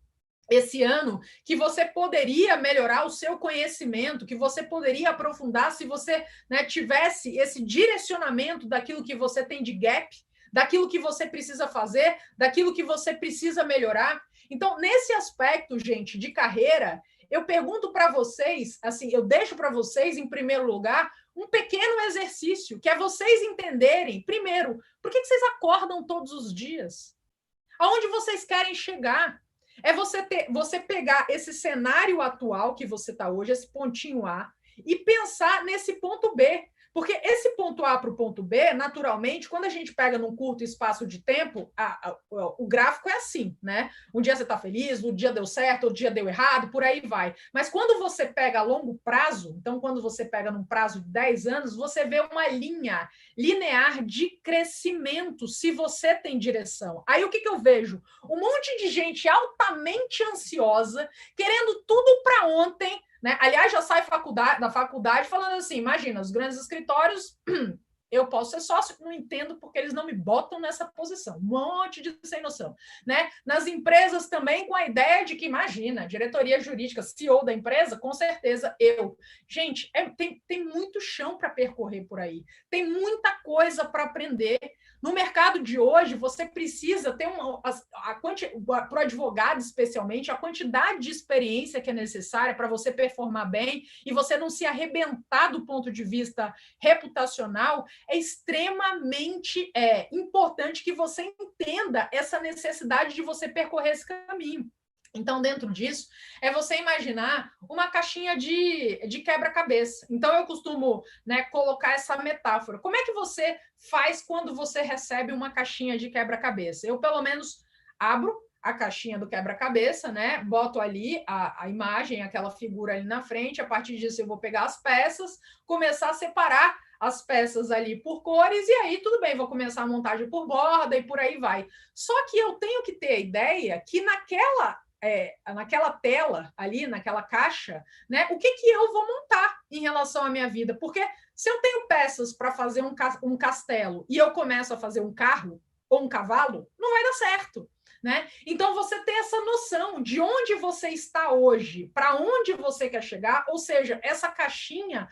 esse ano, que você poderia melhorar o seu conhecimento, que você poderia aprofundar se você, né, tivesse esse direcionamento daquilo que você tem de gap, daquilo que você precisa fazer, daquilo que você precisa melhorar. Então, nesse aspecto, gente, de carreira, eu pergunto para vocês, assim, eu deixo para vocês, em primeiro lugar, um pequeno exercício, que é vocês entenderem, primeiro, por que vocês acordam todos os dias? Aonde vocês querem chegar? É você pegar esse cenário atual que você está hoje, esse pontinho A, e pensar nesse ponto B. Porque esse ponto A para o ponto B, naturalmente, quando a gente pega num curto espaço de tempo, o gráfico é assim, né? Um dia você está feliz, um dia deu certo, outro dia deu errado, por aí vai. Mas quando você pega a longo prazo, então quando você pega num prazo de 10 anos, você vê uma linha linear de crescimento, se você tem direção. Aí o que eu vejo? Um monte de gente altamente ansiosa, querendo tudo para ontem, né? Aliás, já sai da faculdade falando assim, imagina, os grandes escritórios eu posso ser sócio, não entendo porque eles não me botam nessa posição. Um monte de sem noção, né? Nas empresas também com a ideia de que, imagina, diretoria jurídica, CEO da empresa, com certeza eu. Gente, tem muito chão para percorrer por aí. Tem muita coisa para aprender. No mercado de hoje, você precisa ter para o advogado, especialmente, a quantidade de experiência que é necessária para você performar bem e você não se arrebentar do ponto de vista reputacional. É extremamente importante que você entenda essa necessidade de você percorrer esse caminho. Então, dentro disso, é você imaginar uma caixinha de quebra-cabeça. Então, eu costumo, né, colocar essa metáfora. Como é que você faz quando você recebe uma caixinha de quebra-cabeça? Eu, pelo menos, abro a caixinha do quebra-cabeça, né? Boto ali a imagem, aquela figura ali na frente. A partir disso, eu vou pegar as peças, começar a separar as peças ali por cores, e aí tudo bem, vou começar a montagem por borda e por aí vai. Só que eu tenho que ter a ideia que naquela tela ali, naquela caixa, né, o que eu vou montar em relação à minha vida? Porque se eu tenho peças para fazer um castelo e eu começo a fazer um carro ou um cavalo, não vai dar certo. Né? Então, você tem essa noção de onde você está hoje, para onde você quer chegar, ou seja, essa caixinha.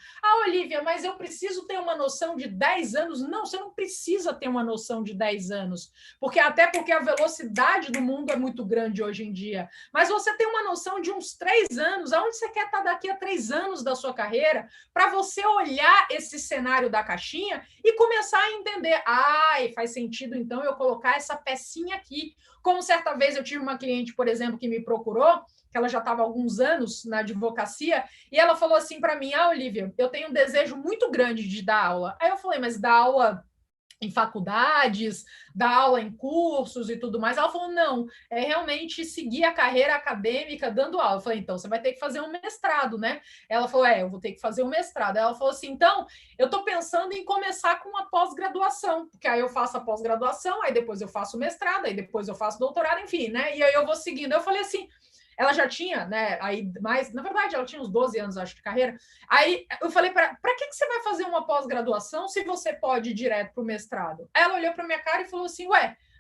Olivia, mas eu preciso ter uma noção de 10 anos. Não, você não precisa ter uma noção de 10 anos, até porque a velocidade do mundo é muito grande hoje em dia. Mas você tem uma noção de uns 3 anos, aonde você quer estar daqui a 3 anos da sua carreira, para você olhar esse cenário da caixinha e começar a entender. Faz sentido, então, eu colocar essa pecinha aqui. Como certa vez eu tive uma cliente, por exemplo, que me procurou, que ela já estava há alguns anos na advocacia, e ela falou assim para mim: Olivia, eu tenho um desejo muito grande de dar aula. Aí eu falei: mas dar aula em faculdades, dar aula em cursos e tudo mais? Ela falou: não, é realmente seguir a carreira acadêmica dando aula. Eu falei: então, você vai ter que fazer um mestrado, né? Ela falou: eu vou ter que fazer um mestrado. Ela falou assim: então, eu estou pensando em começar com uma pós-graduação, porque aí eu faço a pós-graduação, aí depois eu faço o mestrado, aí depois eu faço doutorado, enfim, né? E aí eu vou seguindo. Eu falei assim, ela já tinha, né, aí mais, na verdade, ela tinha uns 12 anos, acho, de carreira. Aí eu falei para que você vai fazer uma pós-graduação se você pode ir direto para o mestrado? Ela olhou para minha cara e falou assim: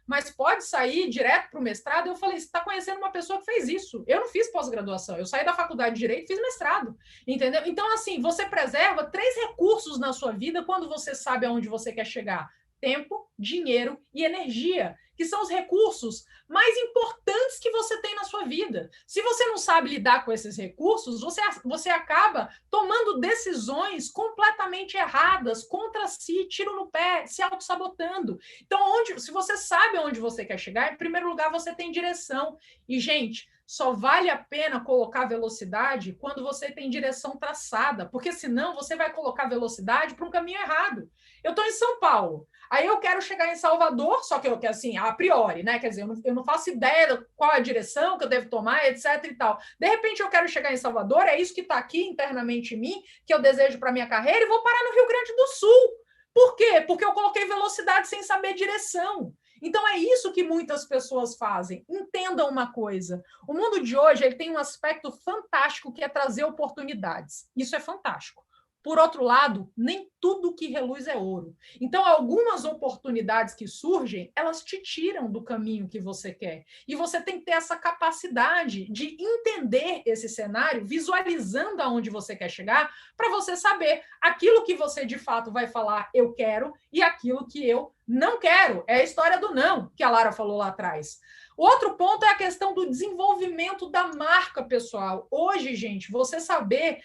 mas pode sair direto para o mestrado? Eu falei: você está conhecendo uma pessoa que fez isso. Eu não fiz pós-graduação, eu saí da faculdade de Direito e fiz mestrado, entendeu? Então, assim, você preserva 3 recursos na sua vida quando você sabe aonde você quer chegar: tempo, dinheiro e energia, que são os recursos mais importantes que você tem na sua vida. Se você não sabe lidar com esses recursos, você acaba tomando decisões completamente erradas, contra si, tiro no pé, se auto-sabotando. Então, se você sabe onde você quer chegar, em primeiro lugar, você tem direção. E, gente, só vale a pena colocar velocidade quando você tem direção traçada, porque senão você vai colocar velocidade para um caminho errado. Eu estou em São Paulo, aí eu quero chegar em Salvador, só que eu quero, assim, a priori, né? Quer dizer, eu não faço ideia qual a direção que eu devo tomar, etc e tal. De repente eu quero chegar em Salvador, é isso que está aqui internamente em mim, que eu desejo para minha carreira, e vou parar no Rio Grande do Sul. Por quê? Porque eu coloquei velocidade sem saber direção. Então é isso que muitas pessoas fazem. Entendam uma coisa: o mundo de hoje ele tem um aspecto fantástico, que é trazer oportunidades. Isso é fantástico. Por outro lado, nem tudo que reluz é ouro. Então, algumas oportunidades que surgem, elas te tiram do caminho que você quer. E você tem que ter essa capacidade de entender esse cenário, visualizando aonde você quer chegar, para você saber aquilo que você de fato vai falar eu quero e aquilo que eu não quero. É a história do não, que a Lara falou lá atrás. Outro ponto é a questão do desenvolvimento da marca pessoal. Hoje, gente, você saber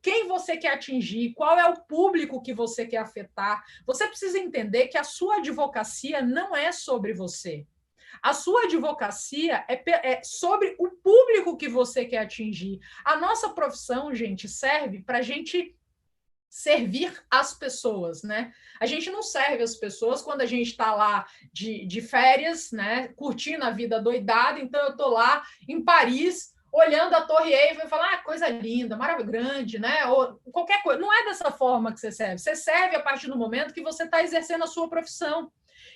quem você quer atingir, qual é o público que você quer afetar, você precisa entender que a sua advocacia não é sobre você. A sua advocacia é sobre o público que você quer atingir. A nossa profissão, gente, serve para a gente servir as pessoas, né? A gente não serve as pessoas quando a gente está lá de férias, né? Curtindo a vida doidada. Então, eu estou lá em Paris, olhando a Torre Eiffel e falando: coisa linda, maravilhosa, grande, né? Ou qualquer coisa. Não é dessa forma que você serve. Você serve a partir do momento que você está exercendo a sua profissão.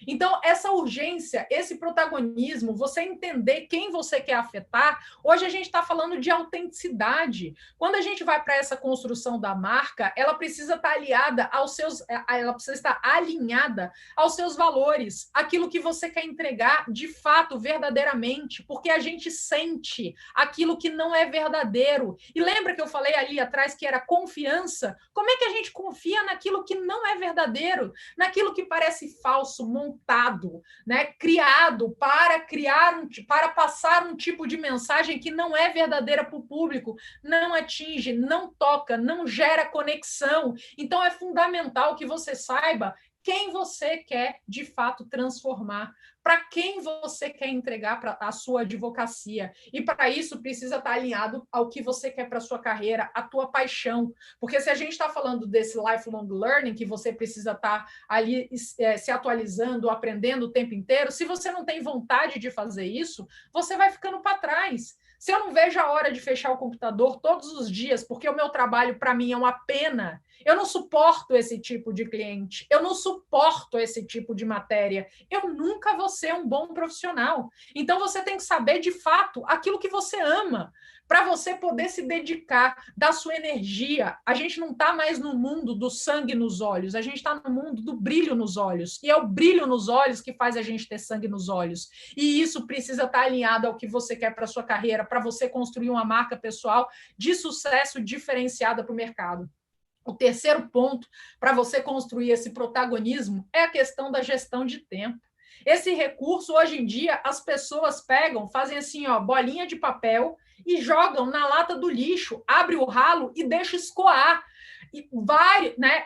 Então, essa urgência, esse protagonismo, você entender quem você quer afetar, hoje a gente está falando de autenticidade. Quando a gente vai para essa construção da marca, ela precisa estar aliada aos seus, ela precisa estar alinhada aos seus valores, aquilo que você quer entregar de fato, verdadeiramente, porque a gente sente aquilo que não é verdadeiro. E lembra que eu falei ali atrás que era confiança? Como é que a gente confia naquilo que não é verdadeiro, naquilo que parece falso, montado, né? Criado para passar um tipo de mensagem que não é verdadeira para o público, não atinge, não toca, não gera conexão. Então é fundamental que você saiba quem você quer de fato transformar, para quem você quer entregar para a sua advocacia. E para isso precisa estar alinhado ao que você quer para a sua carreira, a tua paixão. Porque se a gente está falando desse lifelong learning, que você precisa estar ali se atualizando, aprendendo o tempo inteiro, se você não tem vontade de fazer isso, você vai ficando para trás. Se eu não vejo a hora de fechar o computador todos os dias, porque o meu trabalho, para mim, é uma pena, eu não suporto esse tipo de cliente, eu não suporto esse tipo de matéria, eu nunca vou ser um bom profissional. Então, você tem que saber, de fato, aquilo que você ama, para você poder se dedicar, dar sua energia. A gente não está mais no mundo do sangue nos olhos, a gente está no mundo do brilho nos olhos. E é o brilho nos olhos que faz a gente ter sangue nos olhos. E isso precisa estar alinhado ao que você quer para a sua carreira, para você construir uma marca pessoal de sucesso diferenciada para o mercado. O terceiro ponto para você construir esse protagonismo é a questão da gestão de tempo. Esse recurso, hoje em dia, as pessoas pegam, fazem assim, ó, bolinha de papel e jogam na lata do lixo, abre o ralo e deixa escoar. E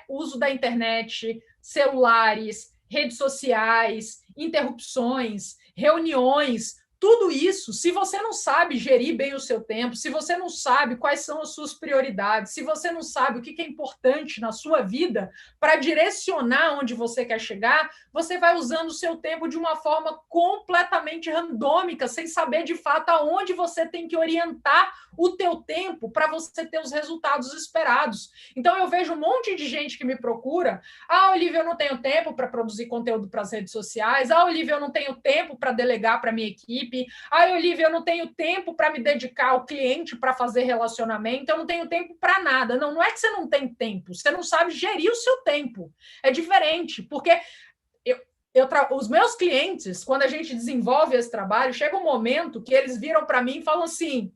uso da internet, celulares, redes sociais, interrupções, reuniões, tudo isso, se você não sabe gerir bem o seu tempo, se você não sabe quais são as suas prioridades, se você não sabe o que é importante na sua vida para direcionar onde você quer chegar, você vai usando o seu tempo de uma forma completamente randômica, sem saber de fato aonde você tem que orientar o teu tempo para você ter os resultados esperados. Então, eu vejo um monte de gente que me procura, Olivia, eu não tenho tempo para produzir conteúdo para as redes sociais, Olivia, eu não tenho tempo para delegar para minha equipe, Olivia, eu não tenho tempo para me dedicar ao cliente para fazer relacionamento, eu não tenho tempo para nada. Não, não é que você não tem tempo, você não sabe gerir o seu tempo. É diferente, porque os meus clientes, quando a gente desenvolve esse trabalho, chega um momento que eles viram para mim e falam assim,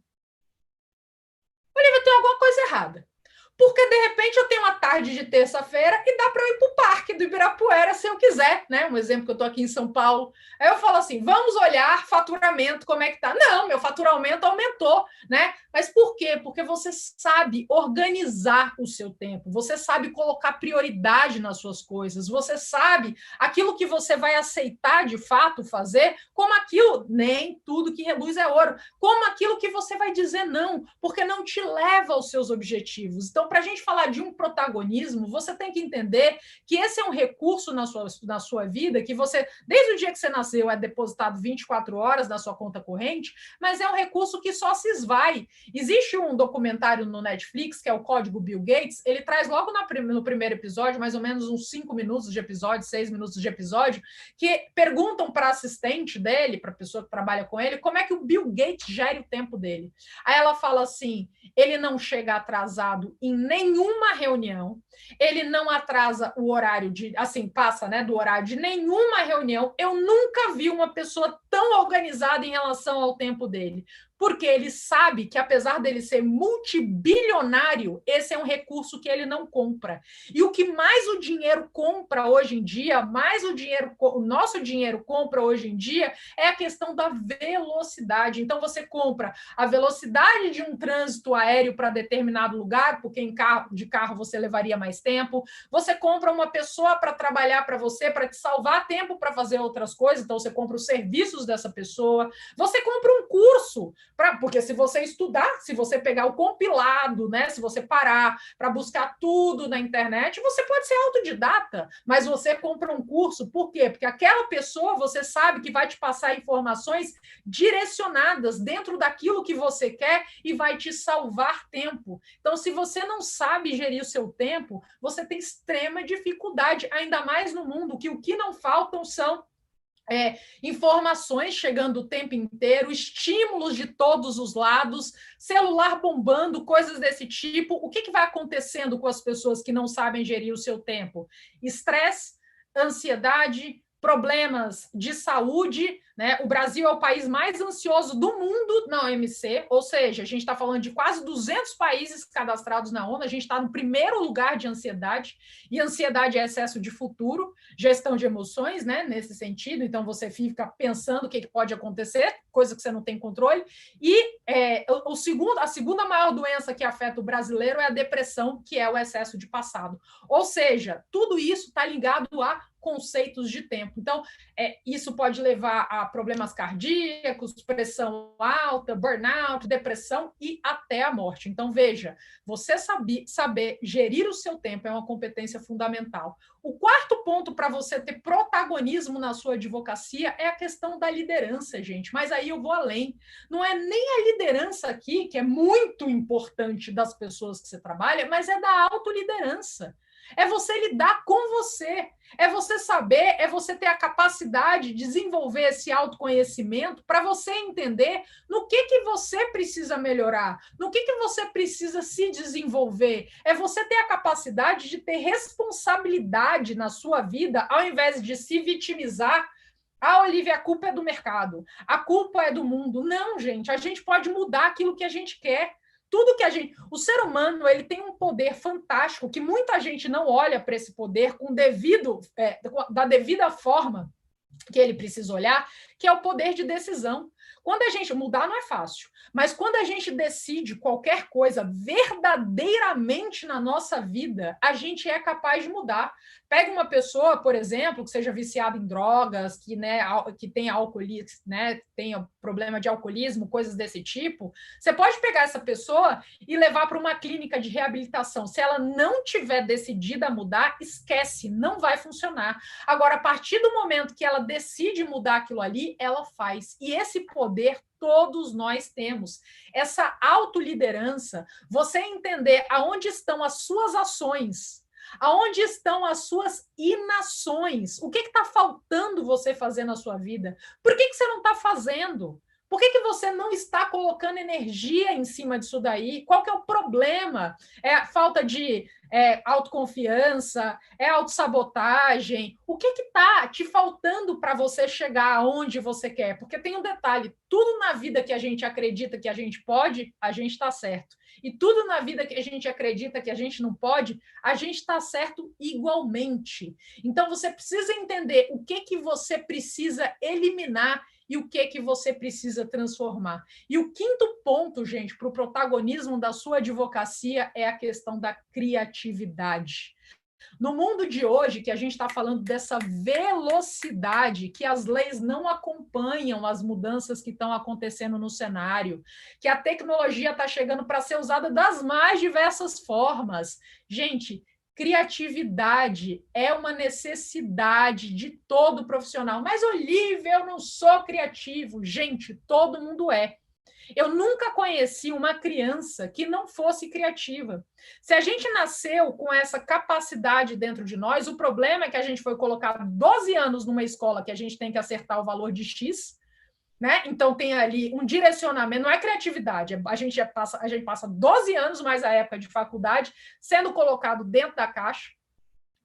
Olivia, tem alguma coisa errada. Porque, de repente, eu tenho uma tarde de terça-feira e dá para eu ir para o Parque do Ibirapuera se eu quiser, né? Um exemplo que eu estou aqui em São Paulo. Aí eu falo assim, vamos olhar faturamento, como é que está? Não, meu faturamento aumentou, né? Mas por quê? Porque você sabe organizar o seu tempo, você sabe colocar prioridade nas suas coisas, você sabe aquilo que você vai aceitar de fato fazer, como aquilo, nem tudo que reluz é ouro, como aquilo que você vai dizer não, porque não te leva aos seus objetivos. Então, para a gente falar de um protagonismo, você tem que entender que esse é um recurso na sua vida, que você, desde o dia que você nasceu, é depositado 24 horas na sua conta corrente, mas é um recurso que só se esvai. Existe um documentário no Netflix, que é o Código Bill Gates, ele traz logo no primeiro episódio, mais ou menos uns 5 minutos de episódio, 6 minutos de episódio, que perguntam para a assistente dele, para a pessoa que trabalha com ele, como é que o Bill Gates gere o tempo dele. Aí ela fala assim, ele não chega atrasado em nenhuma reunião, ele não atrasa o horário passa, né, do horário de nenhuma reunião. Eu nunca vi uma pessoa tão organizada em relação ao tempo dele. Porque ele sabe que, apesar dele ser multibilionário, esse é um recurso que ele não compra. E o que mais o dinheiro compra hoje em dia, o nosso dinheiro compra hoje em dia, é a questão da velocidade. Então, você compra a velocidade de um trânsito aéreo para determinado lugar, porque de carro você levaria mais tempo. Você compra uma pessoa para trabalhar para você, para te salvar tempo para fazer outras coisas. Então, você compra os serviços dessa pessoa. Você compra um curso, porque se você estudar, se você pegar o compilado, né, se você parar para buscar tudo na internet, você pode ser autodidata, mas você compra um curso, por quê? Porque aquela pessoa, você sabe que vai te passar informações direcionadas dentro daquilo que você quer e vai te salvar tempo. Então, se você não sabe gerir o seu tempo, você tem extrema dificuldade, ainda mais no mundo que o que não faltam são informações chegando o tempo inteiro, estímulos de todos os lados, celular bombando, coisas desse tipo. O que vai acontecendo com as pessoas que não sabem gerir o seu tempo? Estresse, ansiedade, problemas de saúde, né? O Brasil é o país mais ansioso do mundo na OMC, ou seja, a gente está falando de quase 200 países cadastrados na ONU, a gente está no primeiro lugar de ansiedade, e ansiedade é excesso de futuro, gestão de emoções, né? Nesse sentido, então você fica pensando o que pode acontecer, coisa que você não tem controle, e a segunda maior doença que afeta o brasileiro é a depressão, que é o excesso de passado. Ou seja, tudo isso está ligado a conceitos de tempo. Então, isso pode levar a problemas cardíacos, pressão alta, burnout, depressão e até a morte. Então, veja, você saber gerir o seu tempo é uma competência fundamental. O quarto ponto para você ter protagonismo na sua advocacia é a questão da liderança, gente. Mas aí eu vou além. Não é nem a liderança aqui, que é muito importante das pessoas que você trabalha, mas é da autoliderança. É você lidar com você, é você saber, é você ter a capacidade de desenvolver esse autoconhecimento para você entender no que você precisa melhorar, no que você precisa se desenvolver. É você ter a capacidade de ter responsabilidade na sua vida, ao invés de se vitimizar. Ah, Olivia, a culpa é do mercado, a culpa é do mundo. Não, gente, a gente pode mudar aquilo que a gente quer. Tudo que a gente... O ser humano, ele tem um poder fantástico que muita gente não olha para esse poder da devida forma que ele precisa olhar, que é o poder de decisão. Quando a gente... Mudar não é fácil, mas quando a gente decide qualquer coisa verdadeiramente na nossa vida, a gente é capaz de mudar. Pega uma pessoa, por exemplo, que seja viciada em drogas, que tem alcoolismo, né, tenha problema de alcoolismo, coisas desse tipo, você pode pegar essa pessoa e levar para uma clínica de reabilitação. Se ela não tiver decidida a mudar, esquece, não vai funcionar. Agora, a partir do momento que ela decide mudar aquilo ali, ela faz. E esse poder todos nós temos. Essa autoliderança, você entender aonde estão as suas ações, aonde estão as suas inações, o que está faltando você fazer na sua vida, por que você não está fazendo? Por que você não está colocando energia em cima disso daí? Qual que é o problema? É falta de autoconfiança? É autossabotagem? O que está te faltando para você chegar aonde você quer? Porque tem um detalhe, tudo na vida que a gente acredita que a gente pode, a gente está certo. E tudo na vida que a gente acredita que a gente não pode, a gente está certo igualmente. Então, você precisa entender o que você precisa eliminar e o que você precisa transformar. E o quinto ponto, gente, para o protagonismo da sua advocacia é a questão da criatividade. No mundo de hoje, que a gente está falando dessa velocidade, que as leis não acompanham as mudanças que estão acontecendo no cenário, que a tecnologia está chegando para ser usada das mais diversas formas. Gente, criatividade é uma necessidade de todo profissional. Mas, Olivia, eu não sou criativo. Gente, todo mundo é. Eu nunca conheci uma criança que não fosse criativa. Se a gente nasceu com essa capacidade dentro de nós, o problema é que a gente foi colocado 12 anos numa escola que a gente tem que acertar o valor de X, né? Então tem ali um direcionamento, não é criatividade, a gente passa 12 anos mais a época de faculdade sendo colocado dentro da caixa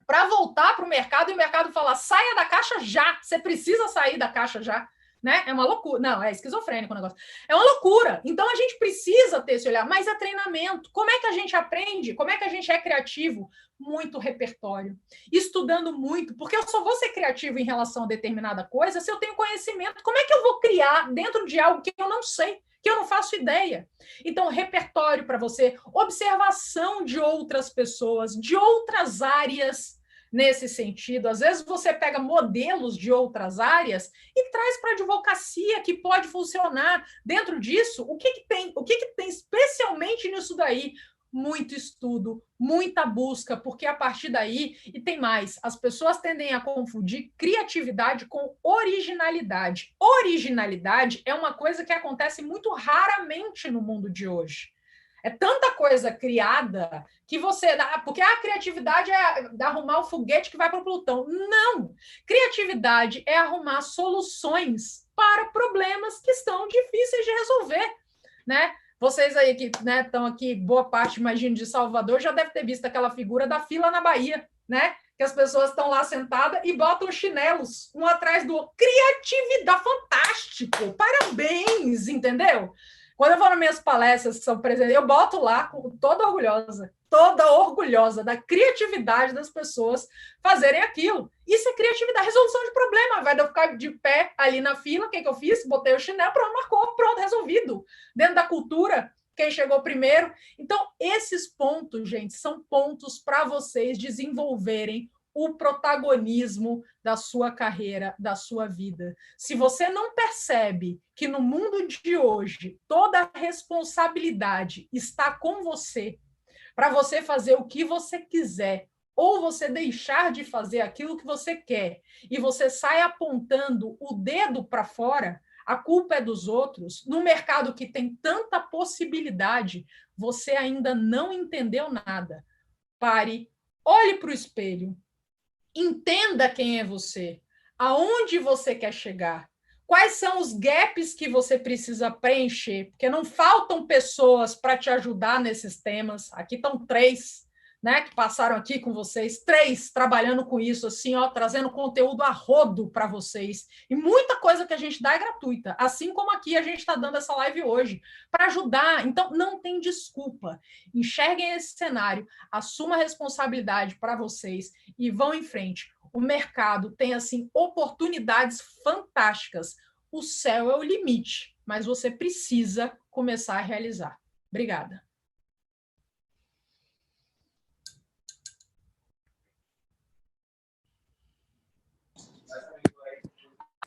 para voltar para o mercado e o mercado falar, saia da caixa já, você precisa sair da caixa já. Né? É uma loucura. Não, é esquizofrênico o negócio. É uma loucura. Então, a gente precisa ter esse olhar, mas é treinamento. Como é que a gente aprende? Como é que a gente é criativo? Muito repertório. Estudando muito, porque eu só vou ser criativo em relação a determinada coisa se eu tenho conhecimento. Como é que eu vou criar dentro de algo que eu não sei, que eu não faço ideia? Então, repertório para você, observação de outras pessoas, de outras áreas, nesse sentido. Às vezes você pega modelos de outras áreas e traz para a advocacia que pode funcionar. Dentro disso, o que tem? O que tem especialmente nisso daí? Muito estudo, muita busca, porque a partir daí, e tem mais, as pessoas tendem a confundir criatividade com originalidade. Originalidade é uma coisa que acontece muito raramente no mundo de hoje. É tanta coisa criada que você... Porque a criatividade é arrumar o foguete que vai para o Plutão. Não! Criatividade é arrumar soluções para problemas que estão difíceis de resolver, né? Vocês aí que estão aqui, boa parte, imagino, de Salvador, já deve ter visto aquela figura da fila na Bahia, né? Que as pessoas estão lá sentadas e botam os chinelos um atrás do outro. Criatividade, fantástico! Parabéns, entendeu? Quando eu vou nas minhas palestras que são presentes, eu boto lá toda orgulhosa da criatividade das pessoas fazerem aquilo. Isso é criatividade, resolução de problema. Ao invés de eu ficar de pé ali na fila, o que eu fiz? Botei o chinelo, pronto, marcou, pronto, resolvido. Dentro da cultura, quem chegou primeiro. Então, esses pontos, gente, são pontos para vocês desenvolverem o protagonismo da sua carreira, da sua vida. Se você não percebe que no mundo de hoje toda a responsabilidade está com você, para você fazer o que você quiser, ou você deixar de fazer aquilo que você quer, e você sai apontando o dedo para fora, a culpa é dos outros, no mercado que tem tanta possibilidade, você ainda não entendeu nada. Pare, olhe para o espelho, entenda quem é você, aonde você quer chegar, quais são os gaps que você precisa preencher, porque não faltam pessoas para te ajudar nesses temas. Aqui estão 3, né, que passaram aqui com vocês, 3 trabalhando com isso, assim, ó, trazendo conteúdo a rodo para vocês. E muita coisa que a gente dá é gratuita, assim como aqui a gente está dando essa live hoje, para ajudar. Então, não tem desculpa. Enxerguem esse cenário, assuma a responsabilidade para vocês e vão em frente. O mercado tem, assim, oportunidades fantásticas. O céu é o limite, mas você precisa começar a realizar. Obrigada.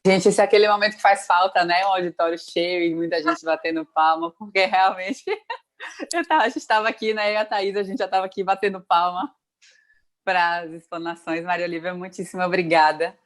Gente, esse é aquele momento que faz falta, né? Um auditório cheio e muita gente batendo palma, porque realmente a gente estava aqui, né? Eu e a Thaís, a gente já estava aqui batendo palma para as explanações. Maria Olivia, muitíssimo obrigada.